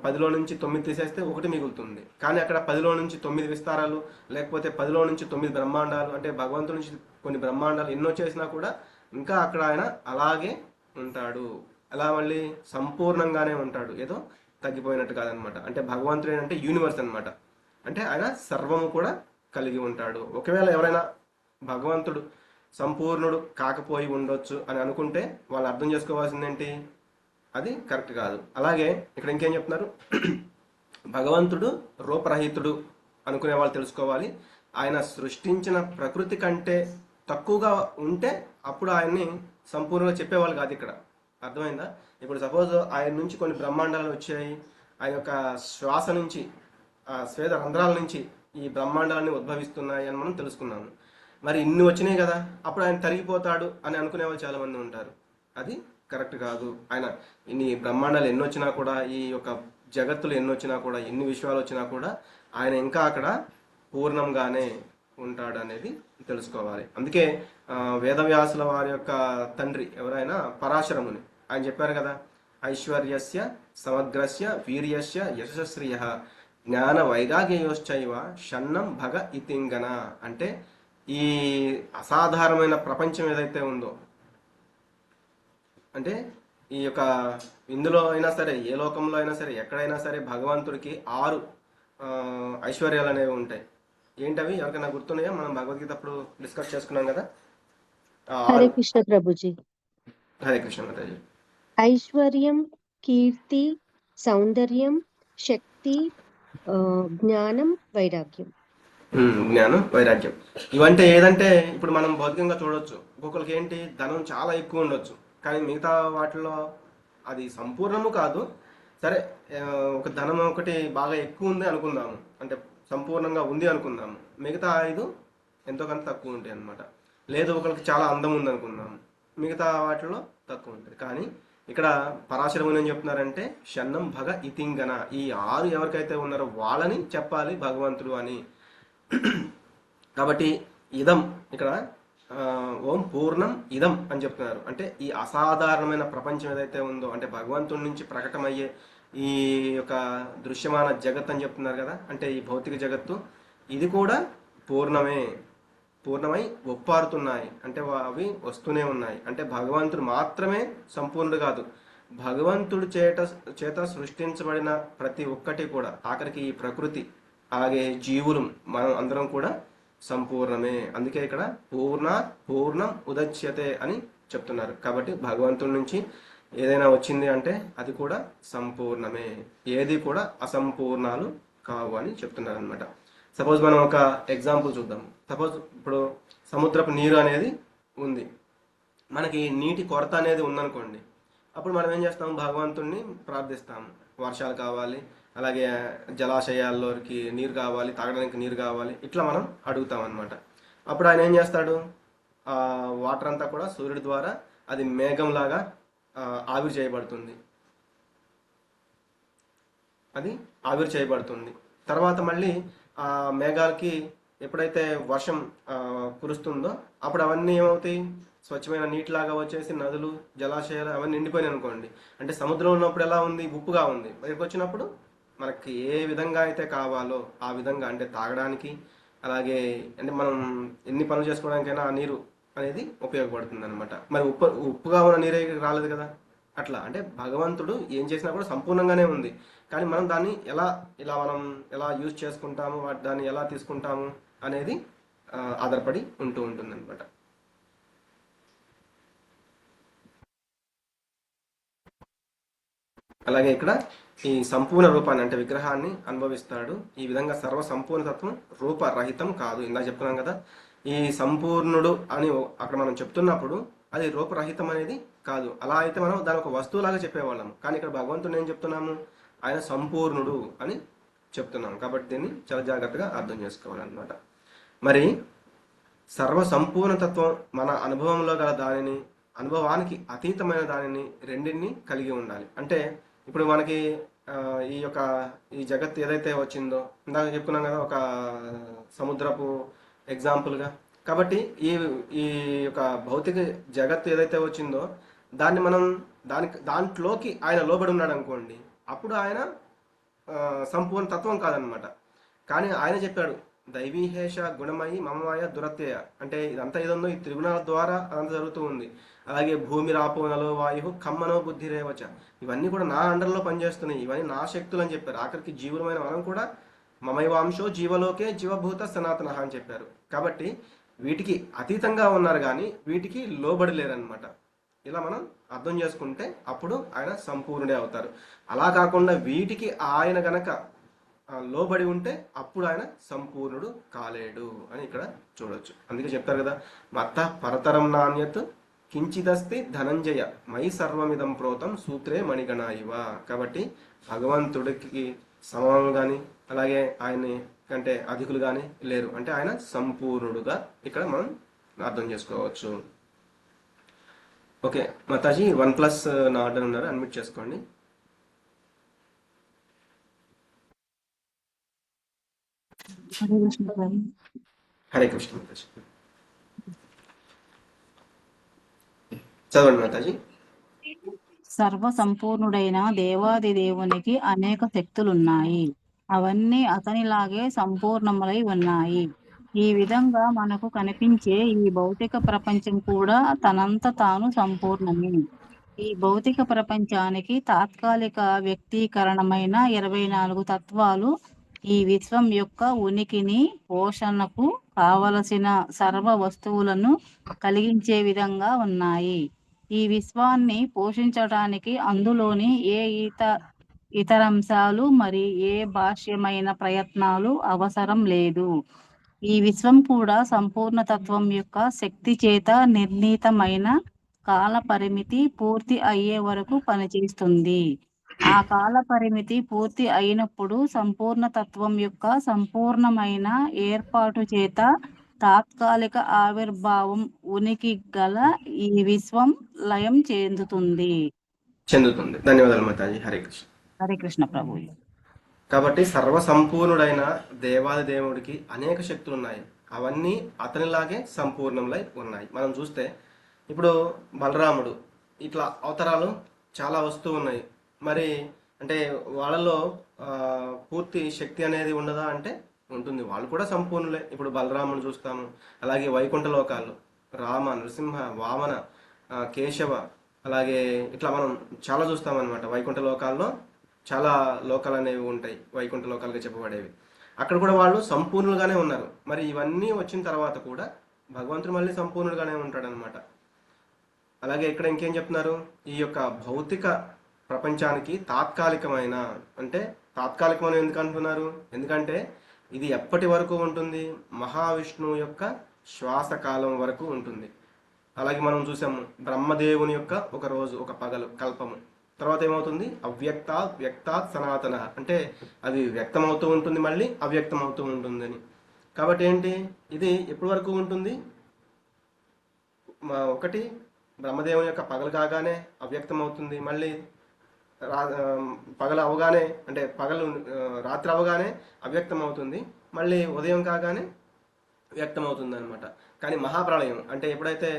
10లో నుంచి 9 తీసేస్తే 1 మిగులుతుంది. కానీ అక్కడ 10లో నుంచి 9 విస్తారాలు, లేకపోతే 10లో నుంచి 9 బ్రహ్మాండాలు, అంటే భగవంతుడి నుంచి కొన్ని బ్రహ్మాండాలు ఎన్నో చేసినా కూడా ఇంకా అక్కడ ఆయన అలాగే ఉంటాడు. అలా మళ్ళీ సంపూర్ణంగానే ఉంటాడు, ఏదో తగ్గిపోయినట్టు కాదనమాట. అంటే భగవంతుడు ఏంటంటే యూనివర్స్ అనమాట. అంటే ఆయన సర్వము కూడా కలిగి ఉంటాడు. ఒకవేళ ఎవరైనా భగవంతుడు సంపూర్ణుడు కాకపోయి ఉండొచ్చు అని అనుకుంటే వాళ్ళు అర్థం చేసుకోవాల్సింది ఏంటి? అది కరెక్ట్ కాదు. అలాగే ఇక్కడ ఇంకేం చెప్తున్నారు? భగవంతుడు రూపరహితుడు అనుకునే వాళ్ళు తెలుసుకోవాలి. ఆయన సృష్టించిన ప్రకృతి కంటే తక్కువగా ఉంటే అప్పుడు ఆయన్ని సంపూర్ణంగా చెప్పేవాళ్ళు కాదు. ఇక్కడ అర్థమైందా? ఇప్పుడు సపోజ్ ఆయన నుంచి కొన్ని బ్రహ్మాండాలు వచ్చాయి, ఆయన యొక్క శ్వాస నుంచి స్వేద రంధ్రాల నుంచి ఈ బ్రహ్మాండాలన్నీ ఉద్భవిస్తున్నాయి అని మనం తెలుసుకున్నాము. మరి ఇన్ని వచ్చినాయి కదా, అప్పుడు ఆయన తరిగిపోతాడు అని అనుకునే వాళ్ళు చాలా మంది ఉంటారు. అది కరెక్ట్ కాదు. ఆయన ఇన్ని బ్రహ్మాండాలు ఎన్ని వచ్చినా కూడా, ఈ యొక్క జగత్తులు ఎన్ని వచ్చినా కూడా, ఎన్ని విశ్వాలు వచ్చినా కూడా ఆయన ఇంకా అక్కడ పూర్ణంగానే ఉంటాడు అనేది తెలుసుకోవాలి. అందుకే వేదవ్యాసుల వారి యొక్క తండ్రి ఎవరైనా పరాశరముని, ఆయన చెప్పారు కదా, ఐశ్వర్యస్య సమగ్రస్య వీర్యస్య యశస్శ్రియ జ్ఞాన వైరాగ్యయోశ్చైవ షణ్ణం భగ ఇతింగన. అంటే ఈ అసాధారణమైన ప్రపంచం ఏదైతే ఉందో, అంటే ఈ యొక్క ఇందులో అయినా సరే, ఏ లోకంలో అయినా సరే, ఎక్కడైనా సరే భగవంతుడికి 6 ఐశ్వర్యాలు అనేవి ఉంటాయి. ఏంటవి? ఎవరికైనా గుర్తున్నాయా? మనం భగవద్గీత అప్పుడు డిస్కస్ చేసుకున్నాం కదా. హరే కృష్ణ ప్రభుజీ. హరే కృష్ణ మాతాజీ. ఐశ్వర్యం, కీర్తి, సౌందర్యం, శక్తి, జ్ఞానం, వైరాగ్యం. జ్ఞానం, వైరాగ్యం. ఇవంటే ఏదంటే ఇప్పుడు మనం భౌతికంగా చూడొచ్చు. ఒక్కొక్కరికి ఏంటి, ధనం చాలా ఎక్కువ ఉండొచ్చు, కానీ మిగతా వాటిలో అది సంపూర్ణము కాదు. సరే, ఒక ధనం ఒకటి బాగా ఎక్కువ ఉంది అనుకుందాము, అంటే సంపూర్ణంగా ఉంది అనుకుందాము, మిగతా 5 ఎంతో కొంత తక్కువ ఉంటాయి అన్నమాట. లేదు ఒకరికి చాలా అందం ఉంది అనుకుందాము, మిగతా వాటిలో తక్కువ ఉంటుంది. కానీ ఇక్కడ పరాశర ముని ఏం చెప్తున్నారంటే షణ్ణం భగ ఇతింగన, ఈ 6 ఎవరికైతే ఉన్నారో వాళ్ళని చెప్పాలి భగవంతుడు అని. కాబట్టి ఇదం ఇక్కడ ఓం పూర్ణం ఇదం అని చెప్తున్నారు. అంటే ఈ అసాధారణమైన ప్రపంచం ఏదైతే ఉందో, అంటే భగవంతుడి నుంచి ప్రకటమయ్యే ఈ యొక్క దృశ్యమాన జగత్ అని చెప్తున్నారు కదా, అంటే ఈ భౌతిక జగత్తు, ఇది కూడా పూర్ణమై ఒప్పారుతున్నాయి, అంటే అవి వస్తూనే ఉన్నాయి. అంటే భగవంతుడు మాత్రమే సంపూర్ణుడు కాదు, భగవంతుడి చేత సృష్టించబడిన ప్రతి ఒక్కటి కూడా, ఆఖరికి ఈ ప్రకృతి, అలాగే జీవులు, మనం అందరం కూడా సంపూర్ణమే. అందుకే ఇక్కడ పూర్ణం ఉదచ్యతే అని చెప్తున్నారు. కాబట్టి భగవంతుడి నుంచి ఏదైనా వచ్చింది అంటే అది కూడా సంపూర్ణమే, ఏది కూడా అసంపూర్ణాలు కావు అని చెప్తున్నారు అనమాట. సపోజ్ మనం ఒక ఎగ్జాంపుల్ చూద్దాం. సపోజ్ ఇప్పుడు సముద్రపు నీరు అనేది ఉంది, మనకి నీటి కొరత అనేది ఉందనుకోండి. అప్పుడు మనం ఏం చేస్తాం, భగవంతుడిని ప్రార్థిస్తాము, వర్షాలు కావాలి, అలాగే జలాశయాల్లోకి నీరు కావాలి, తాగడానికి నీరు కావాలి, ఇట్లా మనం అడుగుతాం అనమాట. అప్పుడు ఆయన ఏం చేస్తాడు, వాటర్ అంతా కూడా సూర్యుడి ద్వారా అది మేఘంలాగా ఆవిరి చేయబడుతుంది. తర్వాత మళ్ళీ ఆ మేఘాలకి ఎప్పుడైతే వర్షం కురుస్తుందో అప్పుడు అవన్నీ ఏమవుతాయి, స్వచ్ఛమైన నీటిలాగా వచ్చేసి నదులు, జలాశయాలు అవన్నీ నిండిపోయినాయి అనుకోండి. అంటే సముద్రం ఉన్నప్పుడు ఎలా ఉంది, ఉప్పుగా ఉంది. బయటకు వచ్చినప్పుడు మనకి ఏ విధంగా అయితే కావాలో ఆ విధంగా, అంటే తాగడానికి, అలాగే అంటే మనం ఎన్ని పనులు చేసుకోవడానికైనా ఆ నీరు అనేది ఉపయోగపడుతుంది అనమాట. మరి ఉప్పుగా ఉన్న నీరే రాలేదు కదా. అట్లా అంటే భగవంతుడు ఏం చేసినా కూడా సంపూర్ణంగానే ఉంది, కానీ మనం దాన్ని మనం ఎలా యూజ్ చేసుకుంటాము, దాన్ని ఎలా తీసుకుంటాము అనేది ఆధారపడి ఉంటుంది అనమాట. అలాగే ఇక్కడ ఈ సంపూర్ణ రూపాన్ని, అంటే విగ్రహాన్ని అనుభవిస్తాడు. ఈ విధంగా సర్వ సంపూర్ణతత్వం రూపరహితం కాదు. ఇందాక చెప్పుకున్నాం కదా, ఈ సంపూర్ణుడు అని అక్కడ మనం చెప్తున్నప్పుడు అది రూపరహితం అనేది కాదు. అలా అయితే మనం దాని ఒక వస్తువులాగా చెప్పేవాళ్ళం, కానీ ఇక్కడ భగవంతుడు ఏం చెప్తున్నాము, ఆయన సంపూర్ణుడు అని చెప్తున్నాము. కాబట్టి దీన్ని చాలా జాగ్రత్తగా అర్థం చేసుకోవాలన్నమాట. మరి సర్వ సంపూర్ణతత్వం మన అనుభవంలో గల దానిని, అనుభవానికి అతీతమైన దానిని, రెండింటిని కలిగి ఉండాలి. అంటే ఇప్పుడు మనకి ఈ జగత్ ఏదైతే వచ్చిందో, ఇందాక చెప్పుకున్నాం కదా ఒక సముద్రపు ఎగ్జాంపుల్గా. కాబట్టి ఈ యొక్క భౌతిక జగత్తు ఏదైతే వచ్చిందో దాన్ని మనం దాంట్లోకి ఆయన లోబడి ఉన్నాడు అనుకోండి, అప్పుడు ఆయన సంపూర్ణ తత్వం కాదనమాట. కానీ ఆయన చెప్పాడు దైవీహేష గుణమయి మమమాయ దురత్యయ, అంటే ఇదంతా ఏదన్నా ఈ త్రిగుణాల ద్వారా అదంతా జరుగుతూ ఉంది. అలాగే భూమి రాపోనలో వాయు కమ్మనో బుద్ధి రేవచ, ఇవన్నీ కూడా నా అండర్లో పనిచేస్తున్నాయి, ఇవన్నీ నా శక్తులు అని చెప్పారు. ఆఖరికి జీవులమైన మనం కూడా మమైవాంశో జీవలోకే జీవభూత సనాతన అని చెప్పారు. కాబట్టి వీటికి అతీతంగా ఉన్నారు కానీ వీటికి లోబడి లేరనమాట. ఇలా మనం అర్థం చేసుకుంటే అప్పుడు ఆయన సంపూర్ణుడే అవుతారు. అలా కాకుండా వీటికి ఆయన గనక లోబడి ఉంటే అప్పుడు ఆయన సంపూర్ణుడు కాలేడు అని ఇక్కడ చూడొచ్చు. అందుకే చెప్తారు కదా, మత్త పరతరం నాణ్యత్ కించిదస్తి ధనంజయ మై సర్వమిదం ప్రోతం సూత్రే మణిగణ ఇవ. కాబట్టి భగవంతుడికి సమానం కానీ అలాగే ఆయన కంటే అధికులు కానీ లేరు, అంటే ఆయన సంపూర్ణుడుగా ఇక్కడ మనం అర్థం చేసుకోవచ్చు. ఓకే మాతాజీ, 1+ నా ఆర్డర్ ఉన్నారు, అడ్మిట్ చేసుకోండి. హరే కృష్ణ మాతాజీ. చదవండి మాతాజీ. సర్వ సంపూర్ణుడైన దేవాది దేవునికి అనేక శక్తులున్నాయి. అవన్నీ అతనిలాగే సంపూర్ణములై ఉన్నాయి. ఈ విధంగా మనకు కనిపించే ఈ భౌతిక ప్రపంచం కూడా తనంత తాను సంపూర్ణమే. ఈ భౌతిక ప్రపంచానికి తాత్కాలిక వ్యక్తీకరణమైన 24 తత్వాలు ఈ విశ్వం యొక్క ఉనికిని, పోషణకు కావలసిన సర్వ వస్తువులను కలిగించే విధంగా ఉన్నాయి. ఈ విశ్వాన్ని పోషించడానికి అందులోని ఏ ఇతరంశాలు మరి ఏ బాహ్యమైన ప్రయత్నాలు అవసరం లేదు. ఈ విశ్వం కూడా సంపూర్ణ తత్వం యొక్క శక్తి చేత నిర్ణీతమైన కాల పరిమితి పూర్తి అయ్యే వరకు పనిచేస్తుంది. ఆ కాల పరిమితి పూర్తి అయినప్పుడు సంపూర్ణ తత్వం యొక్క సంపూర్ణమైన ఏర్పాటు చేత తాత్కాలిక ఆవిర్భావం ఉనికి గల ఈ విశ్వం లయం చెందుతుంది. ధన్యవాదాలు మాతాజీ. హరే కృష్ణ. హరే కృష్ణ ప్రభు. కాబట్టి సర్వసంపూర్ణుడైన దేవాది దేవుడికి అనేక శక్తులు ఉన్నాయి. అవన్నీ అతనిలాగే సంపూర్ణంలై ఉన్నాయి. మనం చూస్తే ఇప్పుడు బలరాముడు ఇట్లా అవతారాలు చాలా వస్తూ ఉన్నాయి. మరి అంటే వాళ్ళలో పూర్తి శక్తి అనేది ఉండదా అంటే ఉంటుంది. వాళ్ళు కూడా సంపూర్ణులే. ఇప్పుడు బలరాముడు చూస్తాము, అలాగే వైకుంఠ లోకాలు రామ, నృసింహ, వామన, కేశవ, అలాగే ఇట్లా మనం చాలా చూస్తామన్నమాట. వైకుంఠ లోకాల్లో చాలా లోకాలు అనేవి ఉంటాయి, వైకుంఠ లోకాలుగా చెప్పబడేవి. అక్కడ కూడా వాళ్ళు సంపూర్ణులుగానే ఉన్నారు. మరి ఇవన్నీ వచ్చిన తర్వాత కూడా భగవంతుడు మళ్ళీ సంపూర్ణుడుగానే ఉంటాడు అనమాట. అలాగే ఇక్కడ ఇంకేం చెప్తున్నారు, ఈ యొక్క భౌతిక ప్రపంచానికి తాత్కాలికమైన, అంటే తాత్కాలికమైన ఎందుకు అంటున్నారు, ఎందుకంటే ఇది ఎప్పటి వరకు ఉంటుంది, మహావిష్ణువు యొక్క శ్వాసకాలం వరకు ఉంటుంది. అలాగే మనం చూసాము బ్రహ్మదేవుని యొక్క ఒక రోజు, ఒక పగలు, కల్పము. తర్వాత ఏమవుతుంది, అవ్యక్తాత్ వ్యక్తాత్ సనాతన, అంటే అది వ్యక్తమవుతూ ఉంటుంది మళ్ళీ అవ్యక్తం అవుతూ ఉంటుందని. కాబట్టి ఏంటి, ఇది ఎప్పటి వరకు ఉంటుంది, ఒకటి బ్రహ్మదేవుని యొక్క పగలు కాగానే అవ్యక్తం అవుతుంది, మళ్ళీ పగలు అవగానే, అంటే పగలు రాత్రి అవగానే అవ్యక్తం అవుతుంది, మళ్ళీ ఉదయం కాగానే వ్యక్తం అవుతుంది అనమాట. కానీ మహాప్రళయం అంటే ఎప్పుడైతే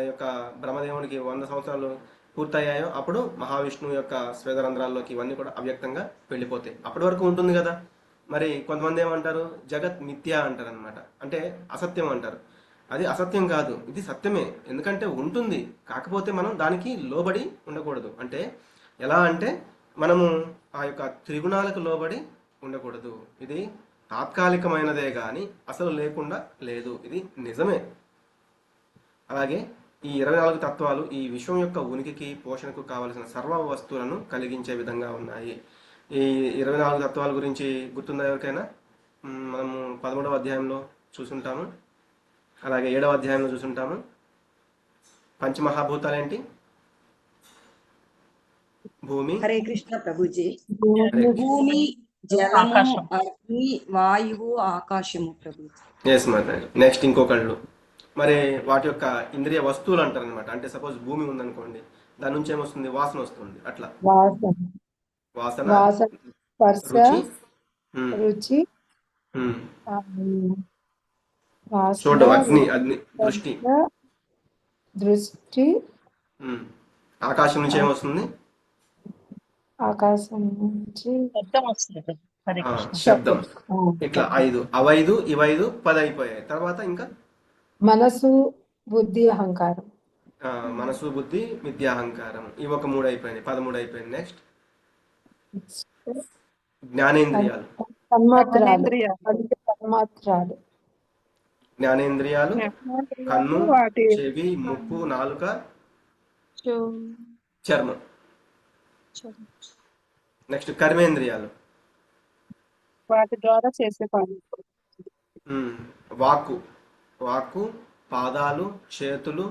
యొక్క బ్రహ్మదేవునికి 100 సంవత్సరాలు పూర్తయ్యాయో అప్పుడు మహావిష్ణువు యొక్క స్వేదరంధ్రాల్లోకి ఇవన్నీ కూడా అవ్యక్తంగా వెళ్ళిపోతాయి. అప్పటి వరకు ఉంటుంది కదా. మరి కొంతమంది ఏమంటారు, జగత్ మిథ్య అంటారు అనమాట, అంటే అసత్యం అంటారు. అది అసత్యం కాదు, ఇది సత్యమే. ఎందుకంటే ఉంటుంది, కాకపోతే మనం దానికి లోబడి ఉండకూడదు. అంటే ఎలా అంటే మనము ఆ యొక్క త్రిగుణాలకు లోబడి ఉండకూడదు. ఇది తాత్కాలికమైనదే కానీ అసలు లేకుండా లేదు, ఇది నిజమే. అలాగే ఈ 24 తత్వాలు ఈ విశ్వం యొక్క ఉనికికి, పోషణకు కావలసిన సర్వ వస్తువులను కలిగించే విధంగా ఉన్నాయి. ఈ 24 తత్వాల గురించి గుర్తుందా ఎవరికైనా? మనము 13వ అధ్యాయంలో చూసుంటాము, అలాగే 7వ అధ్యాయంలో చూసుంటాము. పంచమహాభూతాలు ఏంటి? భూమి. హరే కృష్ణ ప్రభుజీ. భూమి, జలము, అగ్ని, వాయువు, ఆకాశము ప్రభుజీ. ఎస్ మాతాజీ. నెక్స్ట్ ఇంకొకళ్ళు. మరి వాటి యొక్క ఇంద్రియ వస్తువులు అంటారు అనమాట. అంటే సపోజ్ భూమి ఉందనుకోండి, దాని నుంచి ఏమొస్తుంది, వాసన వస్తుంది. అట్లా వాసన, రుచి, చూడ, అగ్ని, దృష్టి. ఆకాశం నుంచి ఏమొస్తుంది, ఆకాశం నుంచి శబ్దం. ఇట్లా 5, అవైదు, ఇవైదు, 10 అయిపోయాయి. తర్వాత ఇంకా మనసు, బుద్ధి, అహంకారం. మనసు, బుద్ధి, మిథ్యాహంకారం. ఇవి ఒక 3 అయిపోయినాయి, 13 అయిపోయింది. నెక్స్ట్ జ్ఞానేంద్రియాలు. జ్ఞానేంద్రియాలు కన్ను, చెవి, ముక్కు, నాలుక, చర్మం. నెక్స్ట్ కర్మేంద్రియాలు, వాటి ద్వారా చేసే పని. వాక్కు, పాదాలు, చేతులు,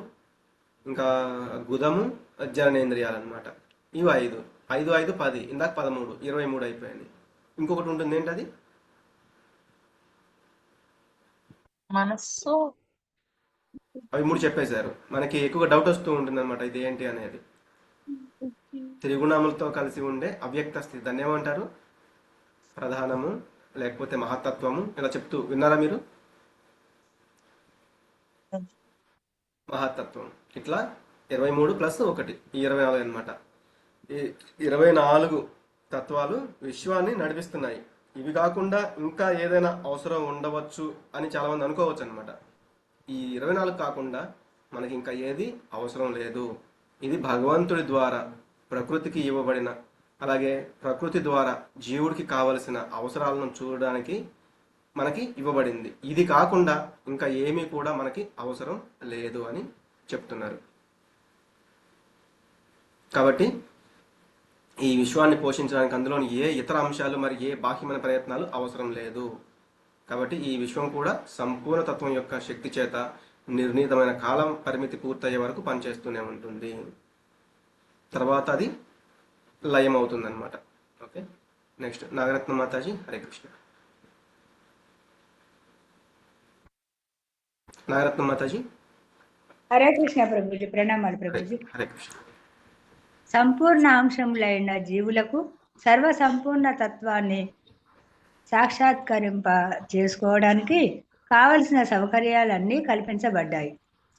ఇంకా గుదము, జననేంద్రియాలు అనమాట. ఇవి 5, 5, 5, 10. ఇందాక 13, 23 అయిపోయింది. ఇంకొకటి ఉంటుంది, ఏంటది? మనస్సు. అవి 3 చెప్పేశారు. మనకి ఎక్కువగా డౌట్ వస్తూ ఉంటుంది అనమాట, ఇది ఏంటి అనేది. త్రిగుణములతో కలిసి ఉండే అవ్యక్త స్థితి, దాన్ని ఏమంటారు? ప్రధానము, లేకపోతే మహత్తత్వము. ఇలా చెప్తూ విన్నారా మీరు? మహత్తత్వం. ఇట్లా 23 + 1, 24 అనమాట. ఈ 24 తత్వాలు విశ్వాన్ని నడిపిస్తున్నాయి. ఇవి కాకుండా ఇంకా ఏదైనా అవసరం ఉండవచ్చు అని చాలామంది అనుకోవచ్చు అనమాట. ఈ 24 కాకుండా మనకి ఇంకా ఏది అవసరం లేదు. ఇది భగవంతుడి ద్వారా ప్రకృతికి ఇవ్వబడిన, అలాగే ప్రకృతి ద్వారా జీవుడికి కావలసిన అవసరాలను చూడడానికి మనకి ఇవ్వబడింది. ఇది కాకుండా ఇంకా ఏమీ కూడా మనకి అవసరం లేదు అని చెప్తున్నారు. కాబట్టి ఈ విశ్వాన్ని పోషించడానికి అందులోని ఏ ఇతర అంశాలు మరి ఏ బాహ్యమైన ప్రయత్నాలు అవసరం లేదు. కాబట్టి ఈ విశ్వం కూడా సంపూర్ణ తత్వం యొక్క శక్తి చేత నిర్ణీతమైన కాలం పరిమితి పూర్తయ్యే వరకు పనిచేస్తూనే ఉంటుంది. తర్వాత అది లయం అవుతుంది అనమాట. Okay, next Nagaratna Mataji. హరే కృష్ణ. నాగరత్న మాతాజీ. హరే కృష్ణ ప్రభుజీ. ప్రణామాలు ప్రభుజీ. హరే కృష్ణ. సంపూర్ణ అంశములైన జీవులకు సర్వ సంపూర్ణ తత్వాన్ని సాక్షాత్కరింప చేసుకోవడానికి కావలసిన సౌకర్యాలన్నీ కల్పించబడ్డాయి.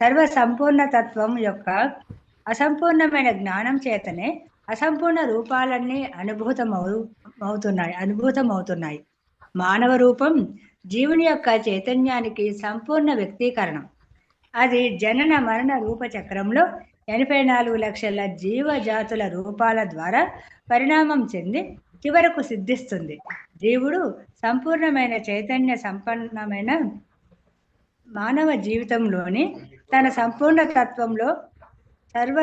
సర్వ సంపూర్ణ తత్వం యొక్క అసంపూర్ణమైన జ్ఞానం చేతనే అసంపూర్ణ రూపాలన్నీ అనుభూతమవుతున్నాయి. మానవ రూపం జీవుని యొక్క చైతన్యానికి సంపూర్ణ వ్యక్తీకరణం. అది జనన మరణ రూప చక్రంలో 84 లక్షల జీవజాతుల రూపాల ద్వారా పరిణామం చెంది చివరకు సిద్ధిస్తుంది. జీవుడు సంపూర్ణమైన చైతన్య సంపన్నమైన మానవ జీవితంలోని తన సంపూర్ణ తత్వంలో సర్వ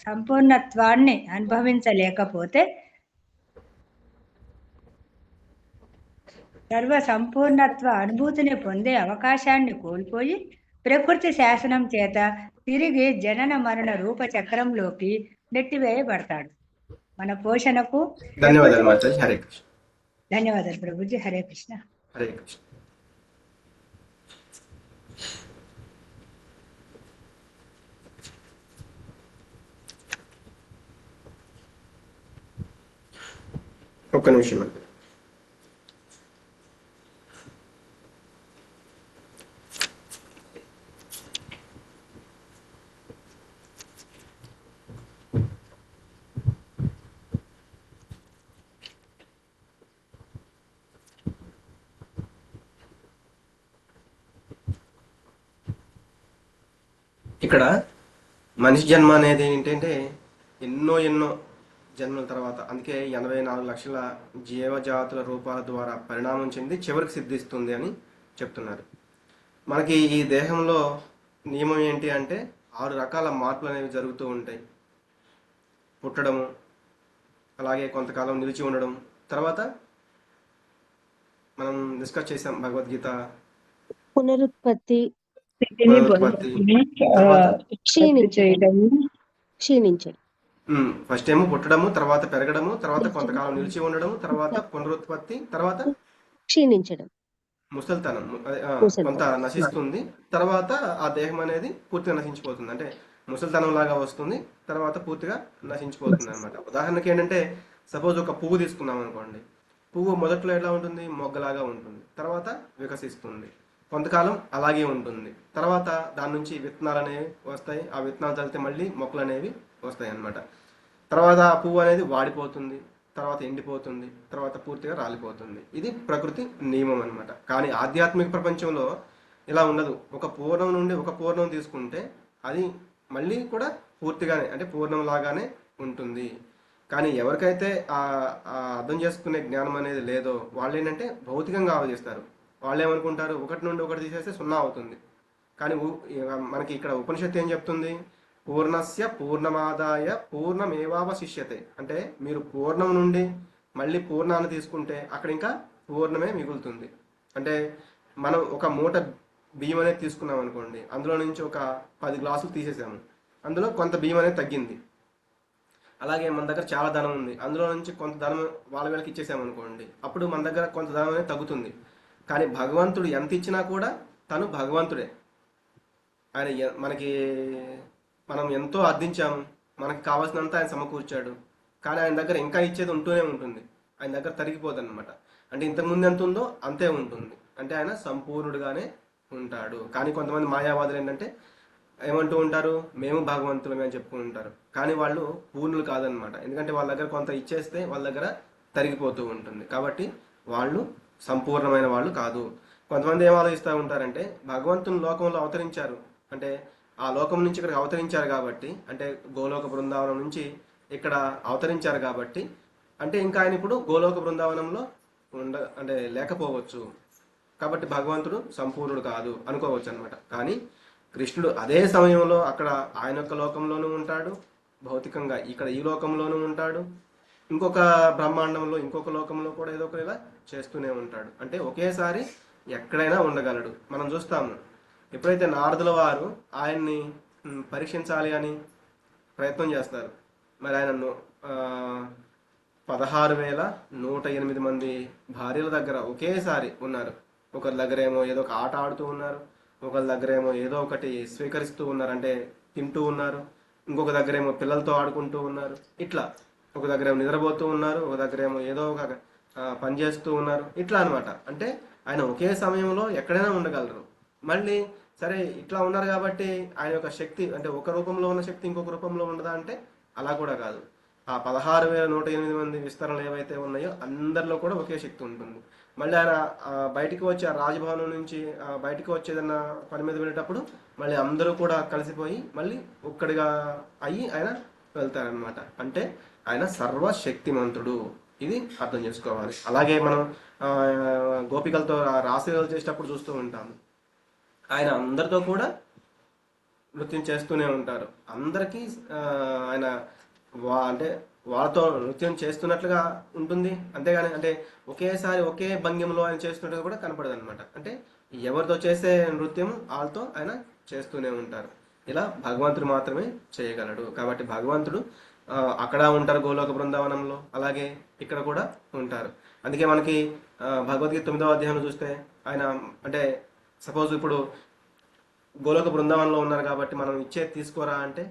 సంపూర్ణత్వాన్ని అనుభవించలేకపోతే సర్వ సంపూర్ణత్వ అనుభూతిని పొందే అవకాశాన్ని కోల్పోయి ప్రకృతి శాసనం చేత తిరిగి జనన మరణ రూప చక్రంలోకి నెట్టివేయబడతాడు. మన పోషణకు ధన్యవాదాలు మాతాజీ. హరే కృష్ణ. ధన్యవాదాలు ప్రభుజీ. హరే కృష్ణ. హరే కృష్ణ. ఒక్క నిమిషం అండి. ఇక్కడ మనిషి జన్మ అనేది ఏంటంటే ఎన్నో జన్మల తర్వాత, అందుకే 84 లక్షల జీవజాతుల రూపాల ద్వారా పరిణామం చెంది చివరికి సిద్ధిస్తుంది అని చెప్తున్నారు. మనకి ఈ దేహంలో నియమం ఏంటి అంటే 6 రకాల మార్పులు అనేవి జరుగుతూ ఉంటాయి. పుట్టడము, అలాగే కొంతకాలం నిలిచి ఉండడం, తర్వాత మనం డిస్కస్ చేసాం భగవద్గీత పునరుత్పత్తి, తర్వాత క్షీణించడం. ఫస్ట్ ఏమో పుట్టడము, తర్వాత పెరగడము, తర్వాత కొంతకాలం నిలిచి ఉండడం, తర్వాత పునరుత్పత్తి, తర్వాత క్షీణించడం, ముసలితనం కొంత నశిస్తుంది, తర్వాత ఆ దేహం అనేది పూర్తిగా నశించిపోతుంది. అంటే ముసలితనం లాగా వస్తుంది, తర్వాత పూర్తిగా నశించిపోతుంది అనమాట. ఉదాహరణకి ఏంటంటే సపోజ్ ఒక పువ్వు తీసుకున్నాం అనుకోండి. పువ్వు మొదట్లో ఎలా ఉంటుంది? మొగ్గలాగా ఉంటుంది, తర్వాత వికసిస్తుంది, కొంతకాలం అలాగే ఉంటుంది, తర్వాత దాని నుంచి విత్తనాలు అనేవి వస్తాయి, ఆ విత్తనాలు చల్లితే మళ్ళీ మొక్కలు అనేవి వస్తాయి అన్నమాట. తర్వాత ఆ పువ్వు అనేది వాడిపోతుంది, తర్వాత ఎండిపోతుంది, తర్వాత పూర్తిగా రాలిపోతుంది. ఇది ప్రకృతి నియమం అన్నమాట. కానీ ఆధ్యాత్మిక ప్రపంచంలో ఇలా ఉండదు. ఒక పూర్ణం నుండి ఒక పూర్ణం తీసుకుంటే అది మళ్ళీ కూడా పూర్తిగానే, అంటే పూర్ణం లాగానే ఉంటుంది. కానీ ఎవరికైతే ఆ అర్థం చేసుకునే జ్ఞానం అనేది లేదో వాళ్ళు ఏంటంటే భౌతికంగా ఆలోచిస్తారు. వాళ్ళు ఏమనుకుంటారు, 1 నుండి 1 తీసేస్తే 0 అవుతుంది. కానీ మనకి ఇక్కడ ఉపనిషత్తు ఏం చెప్తుంది? పూర్ణస్య పూర్ణమాదాయ పూర్ణమేవావశిష్యతే. అంటే మీరు పూర్ణం నుండి మళ్ళీ పూర్ణాన్ని తీసుకుంటే అక్కడ ఇంకా పూర్ణమే మిగులుతుంది. అంటే మనం ఒక మూట బియ్యం అనేది తీసుకున్నాం అనుకోండి, అందులో నుంచి ఒక 10 గ్లాసులు తీసేసాము, అందులో కొంత బియ్యం అనేది తగ్గింది. అలాగే మన దగ్గర చాలా ధనం ఉంది, అందులో నుంచి కొంత ధనం వాళ్ళకి ఇచ్చేసామనుకోండి, అప్పుడు మన దగ్గర కొంత ధనం అనేది తగ్గుతుంది. కానీ భగవంతుడు ఎంత ఇచ్చినా కూడా తను భగవంతుడే. ఆయన మనకి మనం ఎంతో అర్థించాము, మనకి కావాల్సినంత ఆయన సమకూర్చాడు, కానీ ఆయన దగ్గర ఇంకా ఇచ్చేది ఉంటూనే ఉంటుంది. ఆయన దగ్గర తరిగిపోదు అనమాట. అంటే ఇంతకుముందు ఎంత ఉందో అంతే ఉంటుంది. అంటే ఆయన సంపూర్ణుడుగానే ఉంటాడు. కానీ కొంతమంది మాయావాదులు ఏంటంటే ఏమంటూ ఉంటారు, మేము భగవంతులమే అని చెప్పుకుంటారు. కానీ వాళ్ళు పూర్ణులు కాదనమాట. ఎందుకంటే వాళ్ళ దగ్గర కొంత ఇచ్చేస్తే వాళ్ళ దగ్గర తరిగిపోతూ ఉంటుంది. కాబట్టి వాళ్ళు సంపూర్ణమైన వాళ్ళు కాదు. కొంతమంది ఏం ఆలోచిస్తూ ఉంటారంటే, భగవంతుని లోకంలో అవతరించారు అంటే ఆ లోకం నుంచి ఇక్కడికి అవతరించారు కాబట్టి, అంటే గోలోక బృందావనం నుంచి ఇక్కడ అవతరించారు కాబట్టి, అంటే ఇంకా ఆయన ఇప్పుడు గోలోక బృందావనంలో అంటే లేకపోవచ్చు, కాబట్టి భగవంతుడు సంపూర్ణుడు కాదు అనుకోవచ్చు అనమాట. కానీ కృష్ణుడు అదే సమయంలో అక్కడ ఆయన యొక్క లోకంలోనూ ఉంటాడు, భౌతికంగా ఇక్కడ ఈ లోకంలోనూ ఉంటాడు, ఇంకొక బ్రహ్మాండంలో ఇంకొక లోకంలో కూడా ఏదో ఒక ఇలా చేస్తూనే ఉంటాడు. అంటే ఒకేసారి ఎక్కడైనా ఉండగలడు. మనం చూస్తాము, ఎప్పుడైతే నారదుల వారు ఆయన్ని పరీక్షించాలి అని ప్రయత్నం చేస్తారు, మరి ఆయన 16,108 మంది భార్యల దగ్గర ఒకేసారి ఉన్నారు. ఒకరి దగ్గర ఏమో ఏదో ఒక ఆట ఆడుతూ ఉన్నారు, ఒకరి దగ్గర ఏమో ఏదో ఒకటి స్వీకరిస్తూ ఉన్నారు, అంటే తింటూ ఉన్నారు, ఇంకొక దగ్గర ఏమో పిల్లలతో ఆడుకుంటూ ఉన్నారు, ఇట్లా ఒక దగ్గర ఏమో నిద్రపోతూ ఉన్నారు, ఒక దగ్గర ఏమో ఏదో ఒక పని చేస్తూ ఉన్నారు, ఇట్లా అనమాట. అంటే ఆయన ఒకే సమయంలో ఎక్కడైనా ఉండగలరు. మళ్ళీ సరే ఇట్లా ఉన్నారు కాబట్టి ఆయన యొక్క శక్తి అంటే ఒక రూపంలో ఉన్న శక్తి ఇంకొక రూపంలో ఉండదా అంటే అలా కూడా కాదు. ఆ 16,108 మంది విస్తరణలు ఏవైతే ఉన్నాయో అందరిలో కూడా ఒకే శక్తి ఉంటుంది. మళ్ళీ ఆయన బయటికి వచ్చి ఆ రాజభవనం నుంచి బయటికి వచ్చేదన్న పని మీద వెళ్ళేటప్పుడు మళ్ళీ అందరూ కూడా కలిసిపోయి మళ్ళీ ఒక్కడిగా అయ్యి ఆయన వెళ్తారనమాట. అంటే ఆయన సర్వశక్తిమంతుడు, ఇది అర్థం చేసుకోవాలి. అలాగే మనం గోపికలతో రాసలీలలు చేసేటప్పుడు చూస్తూ ఉంటాము, ఆయన అందరితో కూడా నృత్యం చేస్తూనే ఉంటారు. అందరికీ ఆయన అంటే వాళ్ళతో నృత్యం చేస్తున్నట్లుగా ఉంటుంది, అంతేగాని అంటే ఒకేసారి ఒకే భంగిమలో ఆయన చేస్తున్నట్టుగా కూడా కనపడదు అనమాట. అంటే ఎవరితో చేసే నృత్యం వాళ్ళతో ఆయన చేస్తూనే ఉంటారు. ఇలా భగవంతుడు మాత్రమే చేయగలడు. కాబట్టి భగవంతుడు అక్కడ ఉంటారు గోలోక బృందావనంలో, అలాగే ఇక్కడ కూడా ఉంటారు. అందుకే మనకి భగవద్గీత 9వ అధ్యాయంలో చూస్తే ఆయన అంటే సపోజ్ ఇప్పుడు గోలోక బృందావనంలో ఉన్నారు కాబట్టి మనం ఇచ్చేది తీసుకోరా అంటే,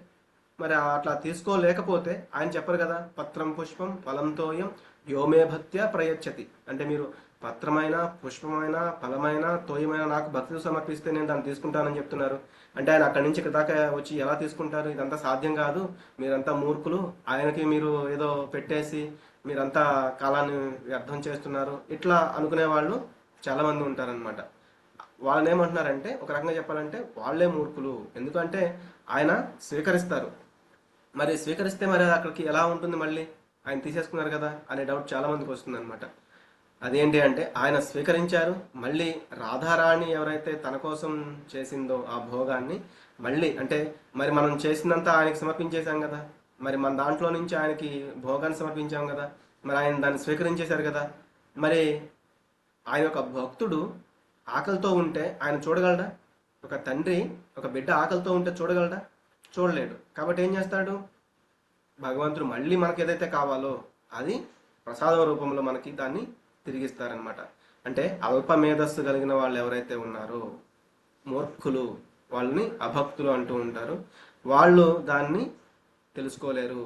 మరి అట్లా తీసుకోలేకపోతే ఆయన చెప్పరు కదా, పత్రం పుష్పం ఫలంతోయం యోమే భక్త్యా ప్రయచ్చతి. అంటే మీరు పత్రమైన పుష్పమైన ఫలమైన తోయమైన నాకు భక్తితో సమర్పిస్తే నేను దాన్ని తీసుకుంటానని చెప్తున్నారు. అంటే ఆయన అక్కడి నుంచి ఇక్కడ దాకా వచ్చి ఎలా తీసుకుంటారు? ఇదంతా సాధ్యం కాదు, మీరంతా మూర్ఖులు, ఆయనకి మీరు ఏదో పెట్టేసి మీరంతా కాలాన్ని వ్యర్థం చేస్తున్నారు, ఇట్లా అనుకునే వాళ్ళు చాలామంది ఉంటారనమాట. వాళ్ళని ఏమంటున్నారంటే, ఒక రకంగా చెప్పాలంటే వాళ్ళే మూర్ఖులు. ఎందుకంటే ఆయన స్వీకరిస్తారు, మరి స్వీకరిస్తే మరి అది అక్కడికి ఎలా ఉంటుంది, మళ్ళీ ఆయన తీసేసుకున్నారు కదా అనే డౌట్ చాలా మందికి వస్తుంది అనమాట. అదేంటి అంటే ఆయన స్వీకరించారు, మళ్ళీ రాధారాణి ఎవరైతే తన కోసం చేసిందో ఆ భోగాన్ని మళ్ళీ అంటే మరి మనం చేసిందంతా ఆయనకి సమర్పించేశాం కదా, మరి మన దాంట్లో నుంచి ఆయనకి భోగాన్ని సమర్పించాం కదా, మరి ఆయన దాన్ని స్వీకరించేశారు కదా. మరి ఆయన ఒక భక్తుడు ఆకలితో ఉంటే ఆయన చూడగలడా? ఒక తండ్రి ఒక బిడ్డ ఆకలితో ఉంటే చూడగలడా? చూడలేడు. కాబట్టి ఏం చేస్తాడు భగవంతుడు? మళ్ళీ మనకి ఏదైతే కావాలో అది ప్రసాదం రూపంలో మనకి దాన్ని తిరిగిస్తారనమాట. అంటే అల్ప మేధస్సు కలిగిన వాళ్ళు ఎవరైతే ఉన్నారో మూర్ఖులు, వాళ్ళని అభక్తులు అంటూ ఉంటారు. వాళ్ళు దాన్ని తెలుసుకోలేరు,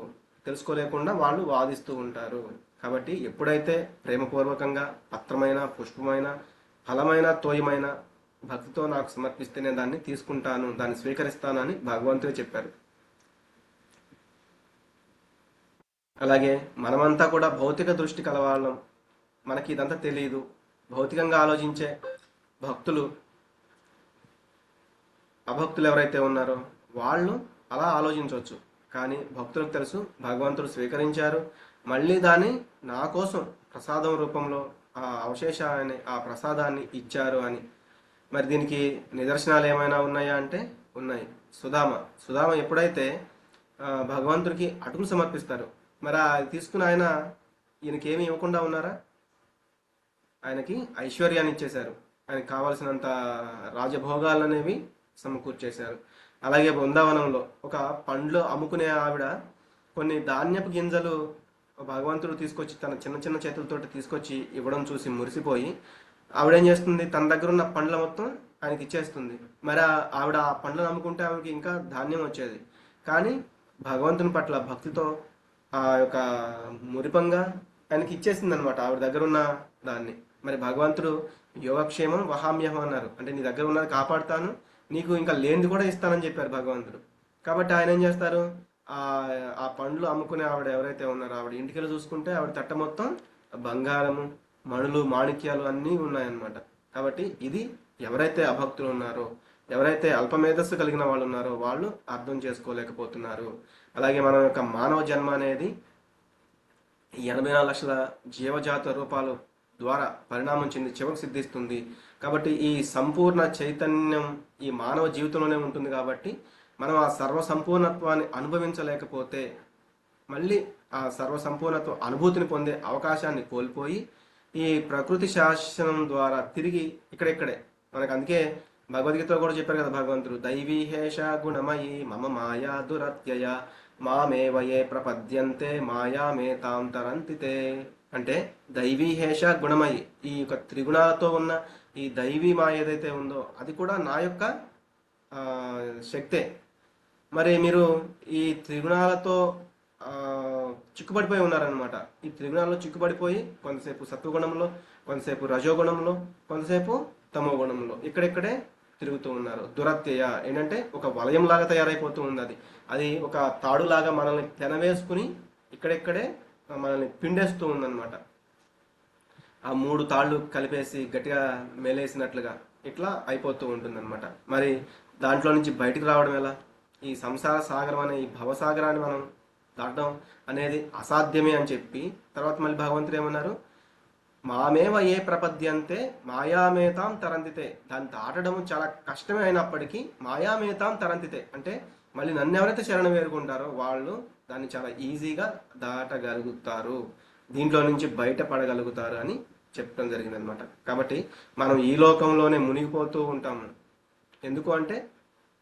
తెలుసుకోలేకుండా వాళ్ళు వాదిస్తూ ఉంటారు. కాబట్టి ఎప్పుడైతే ప్రేమపూర్వకంగా పత్రమైన పుష్పమైన ఫలమైన తోయమైన భక్తితో నాకు సమర్పిస్తే నేను దాన్ని తీసుకుంటాను, దాన్ని స్వీకరిస్తాను అని భగవంతుడే చెప్పారు. అలాగే మనమంతా కూడా భౌతిక దృష్టి కలవాళ్ళం, మనకి ఇదంతా తెలియదు. భౌతికంగా ఆలోచించే భక్తులు అభక్తులు ఎవరైతే ఉన్నారో వాళ్ళు అలా ఆలోచించవచ్చు. కానీ భక్తులకు తెలుసు భగవంతుడు స్వీకరించారు, మళ్ళీ దాన్ని నా కోసం ప్రసాదం రూపంలో ఆ అవశేషాన్ని ఆ ప్రసాదాన్ని ఇచ్చారు అని. మరి దీనికి నిదర్శనాలు ఏమైనా ఉన్నాయా అంటే ఉన్నాయి. సుధామ ఎప్పుడైతే భగవంతుడికి అటుకులు సమర్పిస్తారు, మరి అది తీసుకుని ఆయన ఈయనకి ఏమి ఇవ్వకుండా ఉన్నారా? ఆయనకి ఐశ్వర్యాన్ని ఇచ్చేశారు, ఆయనకి కావాల్సినంత రాజభోగాలు అనేవి సమకూర్చేశారు. అలాగే బృందావనంలో ఒక పండ్లు అమ్ముకునే ఆవిడ కొన్ని ధాన్యపు గింజలు భగవంతుడు తీసుకొచ్చి తన చిన్న చిన్న చేతులతోటి తీసుకొచ్చి ఇవ్వడం చూసి మురిసిపోయి ఆవిడేం చేస్తుంది, తన దగ్గర ఉన్న పండ్ల మొత్తం ఆయనకి ఇచ్చేస్తుంది. మరి ఆవిడ ఆ పండ్లను అమ్ముకుంటే ఆవిడకి ఇంకా ధాన్యం వచ్చేది. కానీ భగవంతుని పట్ల భక్తితో ఆ యొక్క మురిపంగా ఆయనకి ఇచ్చేసింది అనమాట ఆవిడ దగ్గర ఉన్న దాన్ని. మరి భగవంతుడు యోగక్షేమం వహామ్యహం అన్నారు, అంటే నీ దగ్గర ఉన్నది కాపాడుతాను, నీకు ఇంకా లేనిది కూడా ఇస్తానని చెప్పారు భగవంతుడు. కాబట్టి ఆయన ఏం చేస్తారు, ఆ ఆ పండ్లు అమ్ముకునే ఆవిడ ఎవరైతే ఉన్నారో ఆవిడ ఇంటికి వెళ్ళి చూసుకుంటే ఆవిడ తట్ట మొత్తం బంగారము, మణులు, మాణిక్యాలు అన్నీ ఉన్నాయన్నమాట. కాబట్టి ఇది ఎవరైతే అభక్తులు ఉన్నారో, ఎవరైతే అల్పమేధస్సు కలిగిన వాళ్ళు ఉన్నారో వాళ్ళు అర్థం చేసుకోలేకపోతున్నారు. అలాగే మన యొక్క మానవ జన్మ అనేది 84 లక్షల జీవజాత రూపాలు ద్వారా పరిణామం చెంది చివరికి సిద్ధిస్తుంది. కాబట్టి ఈ సంపూర్ణ చైతన్యం ఈ మానవ జీవితంలోనే ఉంటుంది. కాబట్టి మనం ఆ సర్వసంపూర్ణత్వాన్ని అనుభవించలేకపోతే మళ్ళీ ఆ సర్వసంపూర్ణత్వ అనుభూతిని పొందే అవకాశాన్ని కోల్పోయి ఈ ప్రకృతి శాసనం ద్వారా తిరిగి ఇక్కడెక్కడే మనకు, అందుకే భగవద్గీతలో కూడా చెప్పారు కదా భగవంతుడు, దైవీహేష గుణమయీ మమ మాయా దురత్యయ మామేవయే ప్రపద్యంతే మాయామేతాం తరంతితే. అంటే దైవీహేష గుణమయి, ఈ యొక్క త్రిగుణాలతో ఉన్న ఈ దైవీ మాయ ఏదైతే ఉందో అది కూడా నా యొక్క శక్తే. మరి మీరు ఈ త్రిగుణాలతో చిక్కుపడిపోయి ఉన్నారనమాట. ఈ త్రిగుణాల్లో చిక్కుపడిపోయి కొంతసేపు సత్వగుణంలో, కొంతసేపు రజోగుణంలో, కొంతసేపు తమో గుణంలో ఇక్కడెక్కడే తిరుగుతూ ఉన్నారు. దురత్యయ ఏంటంటే ఒక వలయం లాగా తయారైపోతూ ఉంది. అది ఒక తాడులాగా మనల్ని తెనవేసుకుని ఇక్కడెక్కడే మనల్ని పిండేస్తూ ఉందన్నమాట. ఆ 3 తాళ్ళు కలిపేసి గట్టిగా మేలేసినట్లుగా ఇట్లా అయిపోతూ ఉంటుందన్నమాట. మరి దాంట్లో నుంచి బయటికి రావడం ఎలా? ఈ సంసార సాగరం అనే ఈ భవసాగరాన్ని మనం దాటడం అనేది అసాధ్యమే అని చెప్పి తర్వాత మళ్ళీ భగవంతుడు ఏమన్నారు, మామేవ ఏ ప్రపద్యంతే మాయామేతాం తరంతితే. దాన్ని దాటడం చాలా కష్టమే అయినప్పటికీ మాయామేతాం తరంతితే అంటే మళ్ళీ నన్ను ఎవరైతే శరణ వేరుకుంటారో వాళ్ళు దాన్ని చాలా ఈజీగా దాటగలుగుతారు, దీంట్లో నుంచి బయటపడగలుగుతారు అని చెప్పడం జరిగింది అనమాట. కాబట్టి మనం ఈ లోకంలోనే మునిగిపోతూ ఉంటాము. ఎందుకు అంటే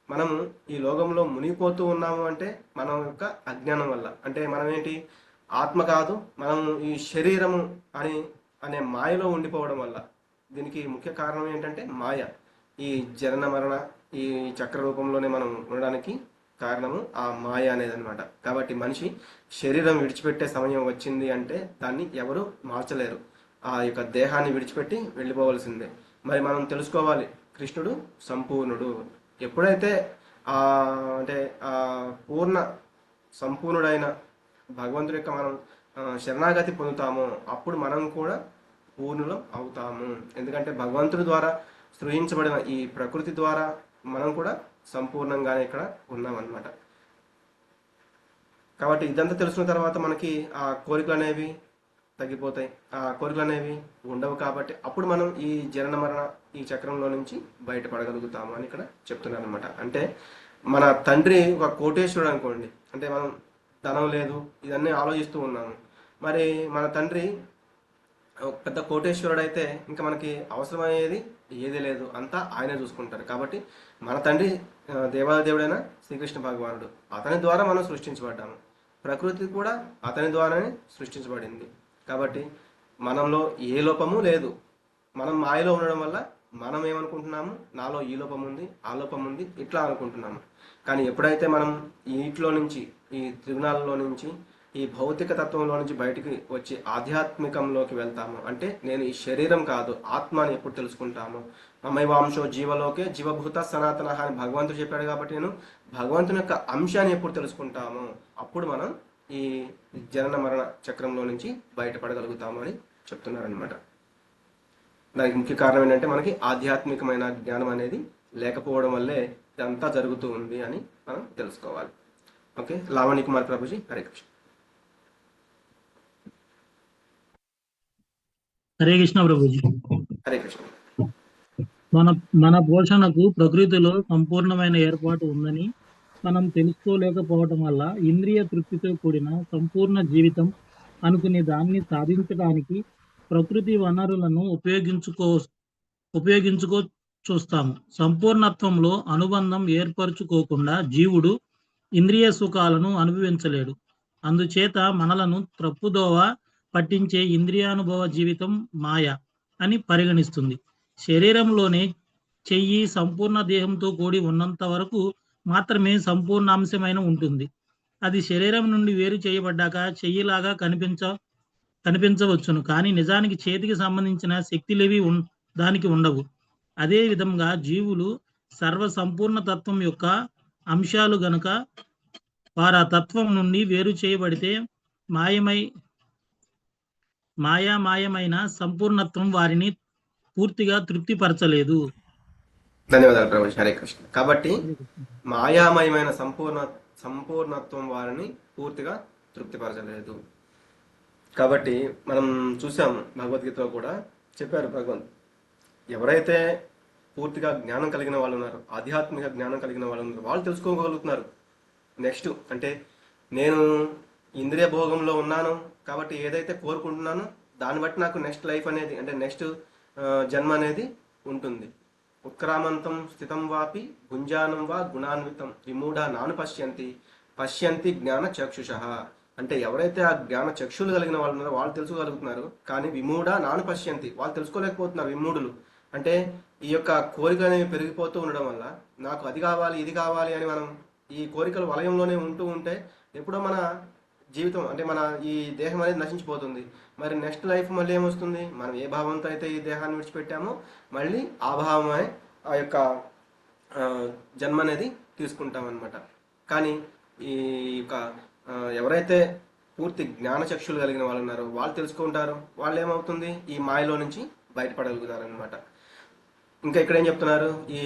మనము ఈ లోకంలో మునిగిపోతూ ఉన్నాము అంటే మన యొక్క అజ్ఞానం వల్ల. అంటే మనం ఏంటి, ఆత్మ కాదు, మనము ఈ శరీరము అనే మాయలో ఉండిపోవడం వల్ల. దీనికి ముఖ్య కారణం ఏంటంటే మాయ. ఈ జనన మరణ ఈ చక్ర రూపంలోనే మనం ఉండడానికి కారణము ఆ మాయ అనేది అనమాట. కాబట్టి మనిషి శరీరం విడిచిపెట్టే సమయం వచ్చింది అంటే దాన్ని ఎవరు మార్చలేరు. ఆ యొక్క దేహాన్ని విడిచిపెట్టి వెళ్ళిపోవలసిందే. మరి మనం తెలుసుకోవాలి, కృష్ణుడు సంపూర్ణుడు. ఎప్పుడైతే అంటే సంపూర్ణుడైన భగవంతుడి యొక్క మనం శరణాగతి పొందుతామో అప్పుడు మనం కూడా పూర్ణులం అవుతాము. ఎందుకంటే భగవంతుడి ద్వారా సృజించబడిన ఈ ప్రకృతి ద్వారా మనం కూడా సంపూర్ణంగానే ఇక్కడ ఉన్నామన్నమాట. కాబట్టి ఇదంతా తెలుసుకున్న తర్వాత మనకి ఆ కోరికలు అనేవి తగ్గిపోతాయి, ఆ కోరికలు అనేవి ఉండవు. కాబట్టి అప్పుడు మనం ఈ జనన మరణ ఈ చక్రంలో నుంచి బయటపడగలుగుతాము అని ఇక్కడ చెప్తున్నాను అనమాట. అంటే మన తండ్రి ఒక కోటేశ్వరుడు అనుకోండి, అంటే మనం ధనం లేదు ఇదన్నీ ఆలోచిస్తూ ఉన్నాము. మరి మన తండ్రి ఒక పెద్ద కోటేశ్వరుడు అయితే ఇంకా మనకి అవసరమయ్యేది ఏది లేదు, అంతా ఆయనే చూసుకుంటారు. కాబట్టి మన తండ్రి దేవాదేవుడైన శ్రీకృష్ణ భగవానుడు, అతని ద్వారా మనం సృష్టించబడ్డాము. ప్రకృతి కూడా అతని ద్వారానే సృష్టించబడింది. కాబట్టి మనంలో ఏ లోపము లేదు. మనం మాయలో ఉండడం వల్ల మనం ఏమనుకుంటున్నాము, నాలో ఈ లోపం ఉంది, ఆ లోపం ఉంది ఇట్లా అనుకుంటున్నాము. కానీ ఎప్పుడైతే మనం వీటిలో నుంచి, ఈ త్రిగుణాలలో నుంచి, ఈ భౌతిక తత్వంలో నుంచి బయటికి వచ్చి ఆధ్యాత్మికంలోకి వెళ్తాము, అంటే నేను ఈ శరీరం కాదు ఆత్మ అని ఎప్పుడు తెలుసుకుంటాము, మమైవాంశో జీవలోకే జీవభూత సనాతన అని భగవంతుడు చెప్పాడు. కాబట్టి నేను భగవంతుని యొక్క అంశాన్ని ఎప్పుడు తెలుసుకుంటాము అప్పుడు మనం ఈ జనన మరణ చక్రంలో నుంచి బయటపడగలుగుతాము అని చెప్తున్నారనమాట. దానికి ముఖ్య కారణం ఏంటంటే మనకి ఆధ్యాత్మికమైన జ్ఞానం అనేది లేకపోవడం వల్లే ఇదంతా జరుగుతూ ఉంది అని మనం తెలుసుకోవాలి. ఓకే, లావణ్య కుమార్ ప్రభుజీ, హరే కృష్ణ. హరే కృష్ణ ప్రభుజీ. హరే కృష్ణ. మన పోషణకు ప్రకృతిలో సంపూర్ణమైన ఏర్పాటు ఉందని మనం తెలుసుకోలేకపోవటం వల్ల ఇంద్రియ తృప్తితో కూడిన సంపూర్ణ జీవితం అనుకునే దాన్ని సాధించడానికి ప్రకృతి వనరులను ఉపయోగించుకో చూస్తాము. సంపూర్ణత్వంలో అనుబంధం ఏర్పరచుకోకుండా జీవుడు ఇంద్రియ సుఖాలను అనుభవించలేడు. అందుచేత మనలను త్రప్పుదోవ పట్టించే ఇంద్రియానుభవ జీవితం మాయ అని పరిగణిస్తుంది. శరీరంలోనే చెయ్యి సంపూర్ణ దేహంతో కూడి ఉన్నంత వరకు మాత్రమే సంపూర్ణాంశమైన ఉంటుంది. అది శరీరం నుండి వేరు చేయబడ్డాక చెయ్యిలాగా కనిపించవచ్చును, కానీ నిజానికి చేతికి సంబంధించిన శక్తులేవి దానికి ఉండవు. అదే విధంగా జీవులు సర్వ సంపూర్ణ తత్వం యొక్క అంశాలు గనుక వారు ఆ తత్వం నుండి వేరు చేయబడితే మాయమైన సంపూర్ణత్వం వారిని పూర్తిగా తృప్తిపరచలేదు. ధన్యవాదాలు ప్రభుజీ. హరే కృష్ణ. కాబట్టి మాయామయమైన సంపూర్ణత్వం వారిని పూర్తిగా తృప్తిపరచలేదు. కాబట్టి మనం చూసాం భగవద్గీతలో కూడా చెప్పారు భగవంత్, ఎవరైతే పూర్తిగా జ్ఞానం కలిగిన వాళ్ళు ఉన్నారు, ఆధ్యాత్మిక జ్ఞానం కలిగిన వాళ్ళు ఉన్నారు, వాళ్ళు తెలుసుకోగలుగుతున్నారు. నెక్స్ట్ అంటే నేను ఇంద్రియ భోగంలో ఉన్నాను కాబట్టి ఏదైతే కోరుకుంటున్నానో దాన్ని బట్టి నాకు నెక్స్ట్ లైఫ్ అనేది అంటే నెక్స్ట్ జన్మ అనేది ఉంటుంది. ఉత్క్రామంతం స్థితం వాపి గుంజానం వా గుణాన్వితం విమూఢ నాను పశ్యంతి జ్ఞాన చక్షుషః. అంటే ఎవరైతే ఆ జ్ఞాన చక్షులు కలిగిన వాళ్ళు ఉన్నారో వాళ్ళు తెలుసుకోగలుగుతున్నారు, కానీ విమూఢ నాను పశ్యంతి వాళ్ళు తెలుసుకోలేకపోతున్నారు. విమూఢులు అంటే ఈ యొక్క కోరిక అనేవి పెరిగిపోతూ ఉండడం వల్ల నాకు అది కావాలి ఇది కావాలి అని మనం ఈ కోరికల వలయంలోనే ఉంటూ ఉంటే ఎప్పుడో మన జీవితం అంటే మన ఈ దేహం అనేది నశించిపోతుంది. మరి నెక్స్ట్ లైఫ్ మళ్ళీ ఏమొస్తుంది? మనం ఏ భావంతో అయితే ఈ దేహాన్ని విడిచిపెట్టామో మళ్ళీ ఆ భావమే ఆ యొక్క జన్మ అనేది తీసుకుంటాం అన్నమాట. కానీ ఈ యొక్క ఎవరైతే పూర్తి జ్ఞానచక్షులు కలిగిన వాళ్ళు ఉన్నారో వాళ్ళు తెలుసుకుంటారు, వాళ్ళు ఏమవుతుంది ఈ మాయలో నుంచి బయటపడగలుగుతారు అనమాట. ఇంకా ఇక్కడ ఏం చెప్తున్నారు, ఈ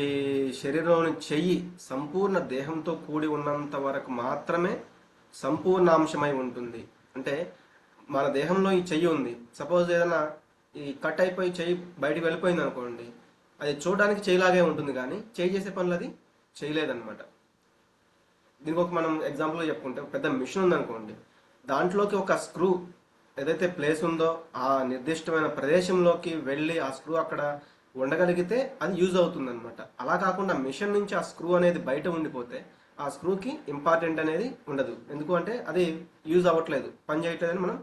శరీరంలోని చెయ్యి సంపూర్ణ దేహంతో కూడి ఉన్నంత వరకు మాత్రమే సంపూర్ణాంశమై ఉంటుంది. అంటే మన దేహంలో ఈ చెయ్యి ఉంది, సపోజ్ ఏదైనా ఈ కట్ అయిపోయి చెయ్యి బయటికి వెళ్ళిపోయింది అనుకోండి, అది చూడడానికి చెయ్యిలాగే ఉంటుంది కానీ చెయ్యి చేసే పనులు అది చేయలేదన్నమాట. దీనికి ఒక మనం ఎగ్జాంపుల్గా చెప్పుకుంటే పెద్ద మిషన్ ఉందనుకోండి, దాంట్లోకి ఒక స్క్రూ ఏదైతే ప్లేస్ ఉందో ఆ నిర్దిష్టమైన ప్రదేశంలోకి వెళ్ళి ఆ స్క్రూ అక్కడ ఉండగలిగితే అది యూజ్ అవుతుంది అనమాట. అలా కాకుండా మిషన్ నుంచి ఆ స్క్రూ అనేది బయట ఉండిపోతే ఆ స్క్రూకి ఇంపార్టెంట్ అనేది ఉండదు. ఎందుకు అంటే అది యూజ్ అవ్వట్లేదు, పని చేయట్లేదని మనం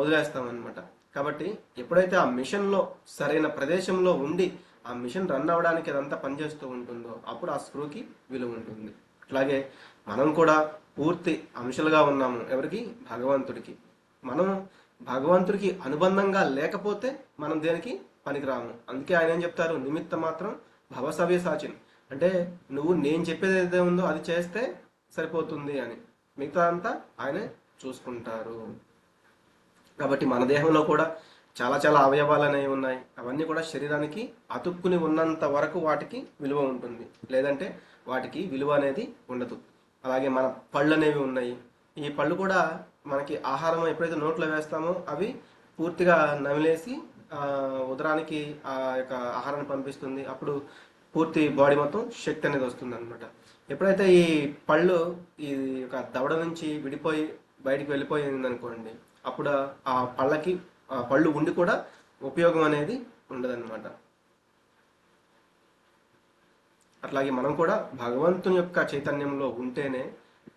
వదిలేస్తాం అనమాట. కాబట్టి ఎప్పుడైతే ఆ మిషన్లో సరైన ప్రదేశంలో ఉండి ఆ మిషన్ రన్ అవ్వడానికి అదంతా పనిచేస్తూ ఉంటుందో అప్పుడు ఆ స్క్రూకి విలువ ఉంటుంది. అట్లాగే మనం కూడా పూర్తి అంశాలుగా ఉన్నాము ఎవరికి? భగవంతుడికి. మనం భగవంతుడికి అనుబంధంగా లేకపోతే మనం దేనికి పనికిరాము. అందుకే ఆయన ఏం చెప్తారు, నిమిత్త మాత్రం భవసవ్య సాచిన్, అంటే నువ్వు నేను చెప్పేది ఏదైతే ఉందో అది చేస్తే సరిపోతుంది అని, మిగతా అంతా ఆయనే చూసుకుంటారు. కాబట్టి మన దేహంలో కూడా చాలా చాలా అవయవాలు అనేవి ఉన్నాయి, అవన్నీ కూడా శరీరానికి అతుక్కుని ఉన్నంత వరకు వాటికి విలువ ఉంటుంది, లేదంటే వాటికి విలువ అనేది ఉండదు. అలాగే మన పళ్ళు అనేవి ఉన్నాయి, ఈ పళ్ళు కూడా మనకి ఆహారం ఎప్పుడైతే నోట్లో వేస్తామో అవి పూర్తిగా నమిలేసి ఉదరానికి ఆ యొక్క ఆహారాన్ని పంపిస్తుంది, అప్పుడు పూర్తి బాడీ మొత్తం శక్తి అనేది వస్తుంది అనమాట. ఎప్పుడైతే ఈ పళ్ళు ఈ యొక్క దవడ నుంచి విడిపోయి బయటికి వెళ్ళిపోయింది అనుకోండి, అప్పుడు ఆ పళ్ళకి ఆ పళ్ళు ఉండి కూడా ఉపయోగం అనేది ఉండదన్నమాట. అట్లాగే మనం కూడా భగవంతుని యొక్క చైతన్యంలో ఉంటేనే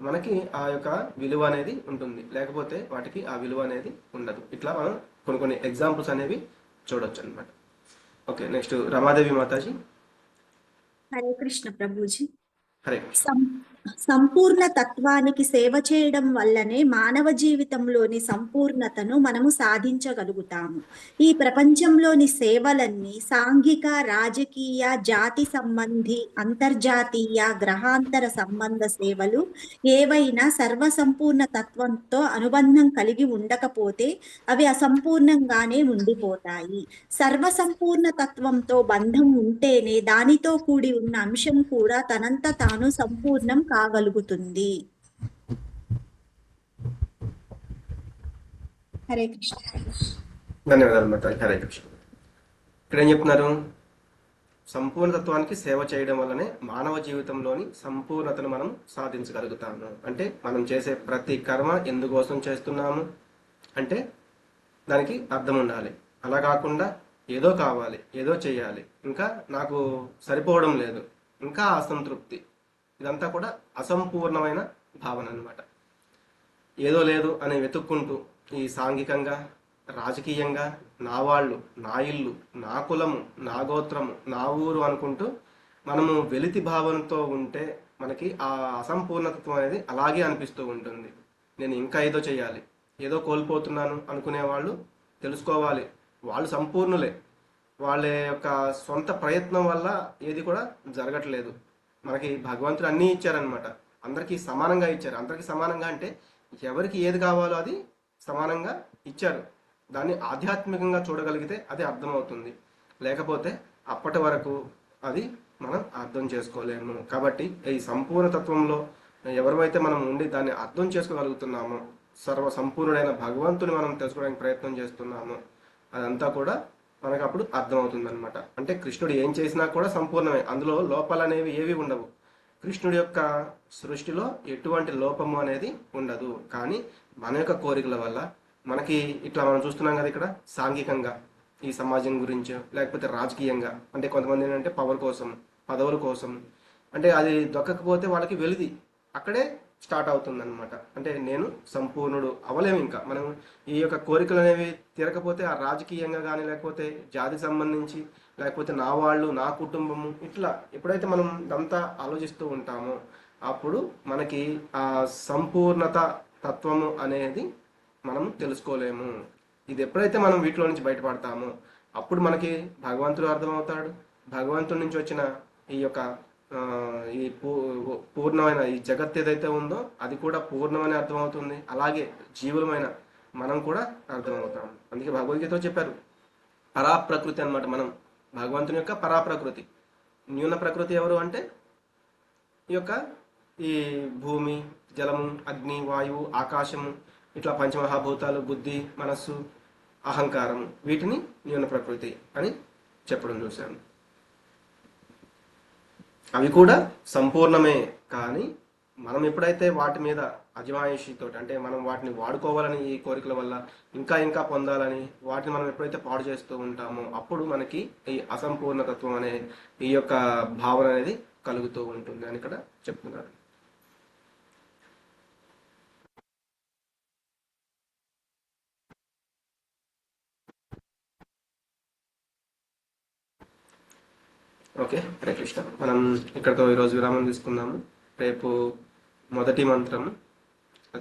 మనకి ఆ యొక్క విలువ అనేది ఉంటుంది, లేకపోతే వాటికి ఆ విలువ అనేది ఉండదు. ఇట్లా మనం కొన్ని ఎగ్జాంపుల్స్ అనేవి చూడొచ్చు అనమాట. Okay, next Ramadevi Mataji. హరే కృష్ణ ప్రభుజీ. హరే సంపూర్ణ తత్వానికి సేవ చేయడం వల్లనే మానవ జీవితంలోని సంపూర్ణతను మనము సాధించగలుగుతాము. ఈ ప్రపంచంలోని సేవలన్నీ సాంఘిక, రాజకీయ, జాతి సంబంధి, అంతర్జాతీయ, గ్రహాంతర సంబంధ సేవలు ఏవైనా సర్వసంపూర్ణ తత్వంతో అనుబంధం కలిగి ఉండకపోతే అవి అసంపూర్ణంగానే ఉండిపోతాయి. సర్వసంపూర్ణ తత్వంతో బంధం ఉంటేనే దానితో కూడి ఉన్న అంశం కూడా తనంత తాను సంపూర్ణం కాగలుగుతుంది. హరే కృష్ణ. ధన్యవాదాలు మాతాజీ. హరే కృష్ణ. ఇక్కడ ఏం చెప్తున్నారు, సంపూర్ణతత్వానికి సేవ చేయడం వల్లనే మానవ జీవితంలోని సంపూర్ణతను మనం సాధించగలుగుతాము. అంటే మనం చేసే ప్రతి కర్మ ఎందుకోసం చేస్తున్నాము అంటే దానికి అర్థం ఉండాలి. అలా కాకుండా ఏదో కావాలి, ఏదో చేయాలి, ఇంకా నాకు సరిపోవడం లేదు, ఇంకా అసంతృప్తి, ఇదంతా కూడా అసంపూర్ణమైన భావన అన్నమాట. ఏదో లేదు అని వెతుక్కుంటూ ఈ సాంఘికంగా, రాజకీయంగా నా వాళ్ళు, నా ఇల్లు, నా కులము, నా గోత్రము, నా ఊరు అనుకుంటూ మనము వెలితి భావనతో ఉంటే మనకి ఆ అసంపూర్ణతత్వం అనేది అలాగే అనిపిస్తూ ఉంటుంది. నేను ఇంకా ఏదో చేయాలి, ఏదో కోల్పోతున్నాను అనుకునే వాళ్ళు తెలుసుకోవాలి, వాళ్ళు సంపూర్ణులే. వాళ్ళ యొక్క సొంత ప్రయత్నం వల్ల ఏది కూడా జరగట్లేదు. మనకి భగవంతుడు అన్నీ ఇచ్చారనమాట. అందరికీ సమానంగా ఇచ్చారు. అందరికీ సమానంగా అంటే ఎవరికి ఏది కావాలో అది సమానంగా ఇచ్చారు. దాన్ని ఆధ్యాత్మికంగా చూడగలిగితే అది అర్థమవుతుంది. లేకపోతే అప్పటి వరకు అది మనం అర్థం చేసుకోలేము. కాబట్టి ఈ సంపూర్ణ తత్వంలో ఎవరైతే మనం ఉండి దాన్ని అర్థం చేసుకోగలుగుతున్నామో, సర్వ సంపూర్ణుడైన భగవంతుని మనం తెలుసుకోవడానికి ప్రయత్నం చేస్తున్నామో, అదంతా కూడా మనకు అప్పుడు అర్థమవుతుంది అనమాట. అంటే కృష్ణుడు ఏం చేసినా కూడా సంపూర్ణమే, అందులో లోపాలు అనేవి ఏవి ఉండవు. కృష్ణుడి యొక్క సృష్టిలో ఎటువంటి లోపము అనేది ఉండదు. కానీ మన యొక్క కోరికల వల్ల మనకి ఇట్లా మనం చూస్తున్నాం కదా, ఇక్కడ సాంఘికంగా ఈ సమాజం గురించి, లేకపోతే రాజకీయంగా, అంటే కొంతమంది ఏంటంటే పవర్ కోసం, పదవుల కోసం, అంటే అది దొక్కకపోతే వాళ్ళకి వెలిది అక్కడే స్టార్ట్ అవుతుంది అనమాట. అంటే నేను సంపూర్ణుడు అవ్వలేము. ఇంకా మనం ఈ యొక్క కోరికలు అనేవి తీరకపోతే ఆ రాజకీయంగా కానీ, లేకపోతే జాతికి సంబంధించి, లేకపోతే నా వాళ్ళు, నా కుటుంబము, ఇట్లా ఎప్పుడైతే మనం ఇదంతా ఆలోచిస్తూ ఉంటామో అప్పుడు మనకి ఆ సంపూర్ణత తత్వము అనేది మనం తెలుసుకోలేము. ఇది ఎప్పుడైతే మనం వీటిలో నుంచి బయటపడతామో అప్పుడు మనకి భగవంతుడు అర్థమవుతాడు. భగవంతుడి నుంచి వచ్చిన ఈ యొక్క ఈ పూర్ణమైన ఈ జగత్ ఏదైతే ఉందో అది కూడా పూర్ణమని అర్థమవుతుంది. అలాగే జీవులమైన మనం కూడా అర్థమవుతాం. అందుకే భగవద్గీతలో చెప్పారు పరాప్రకృతి అన్నమాట. మనం భగవంతుని యొక్క పరాప్రకృతి. న్యూన ప్రకృతి ఎవరు అంటే ఈ భూమి, జలము, అగ్ని, వాయువు, ఆకాశము, ఇట్లా పంచమహాభూతాలు, బుద్ధి, మనస్సు, అహంకారం, వీటిని న్యూన ప్రకృతి అని చెప్పడం చూశాను. అవి కూడా సంపూర్ణమే. కానీ మనం ఎప్పుడైతే వాటి మీద అజమాయిషితో, అంటే మనం వాటిని వాడుకోవాలని ఈ కోరికల వల్ల ఇంకా ఇంకా పొందాలని వాటిని మనం ఎప్పుడైతే పాడు చేస్తూ ఉంటామో అప్పుడు మనకి ఈ అసంపూర్ణతత్వం అనే ఈ యొక్క భావన అనేది కలుగుతూ ఉంటుంది అని ఇక్కడ చెప్తున్నారు. ఓకే, హరే కృష్ణ. మనం ఇక్కడతో ఈరోజు విరామం తీసుకుందాము. రేపు మొదటి మంత్రం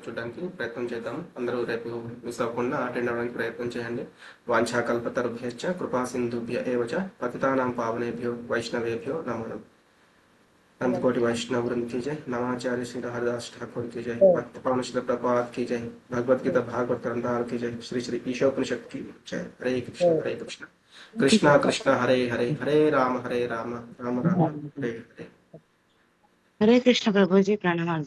చూడడానికి ప్రయత్నం చేద్దాం. అందరూ రేపు మిస్ అవ్వకుండా అటెండ్ అవ్వడానికి ప్రయత్నం చేయండి. వాంఛాకల్పతరుభ్యశ్చ కృపా సింధుభ్య ఏవచ పతితానాం పావనేభ్యో వైష్ణవేభ్యో నమో నమః. अंतकोटि वैष्णव वृंद की जय। नमाचार्य श्री हरिदास ठाकुर की जय। भक्त पावन श्री प्रपात की जय। भगवत गीता भागवत ग्रंथार की जय। श्री श्री ईशोपनिषद की जय। हरे कृष्ण कृष्ण कृष्ण हरे हरे, हरे राम राम राम राम हरे हरे। हरे कृष्ण प्रभु जी, प्रणमाल।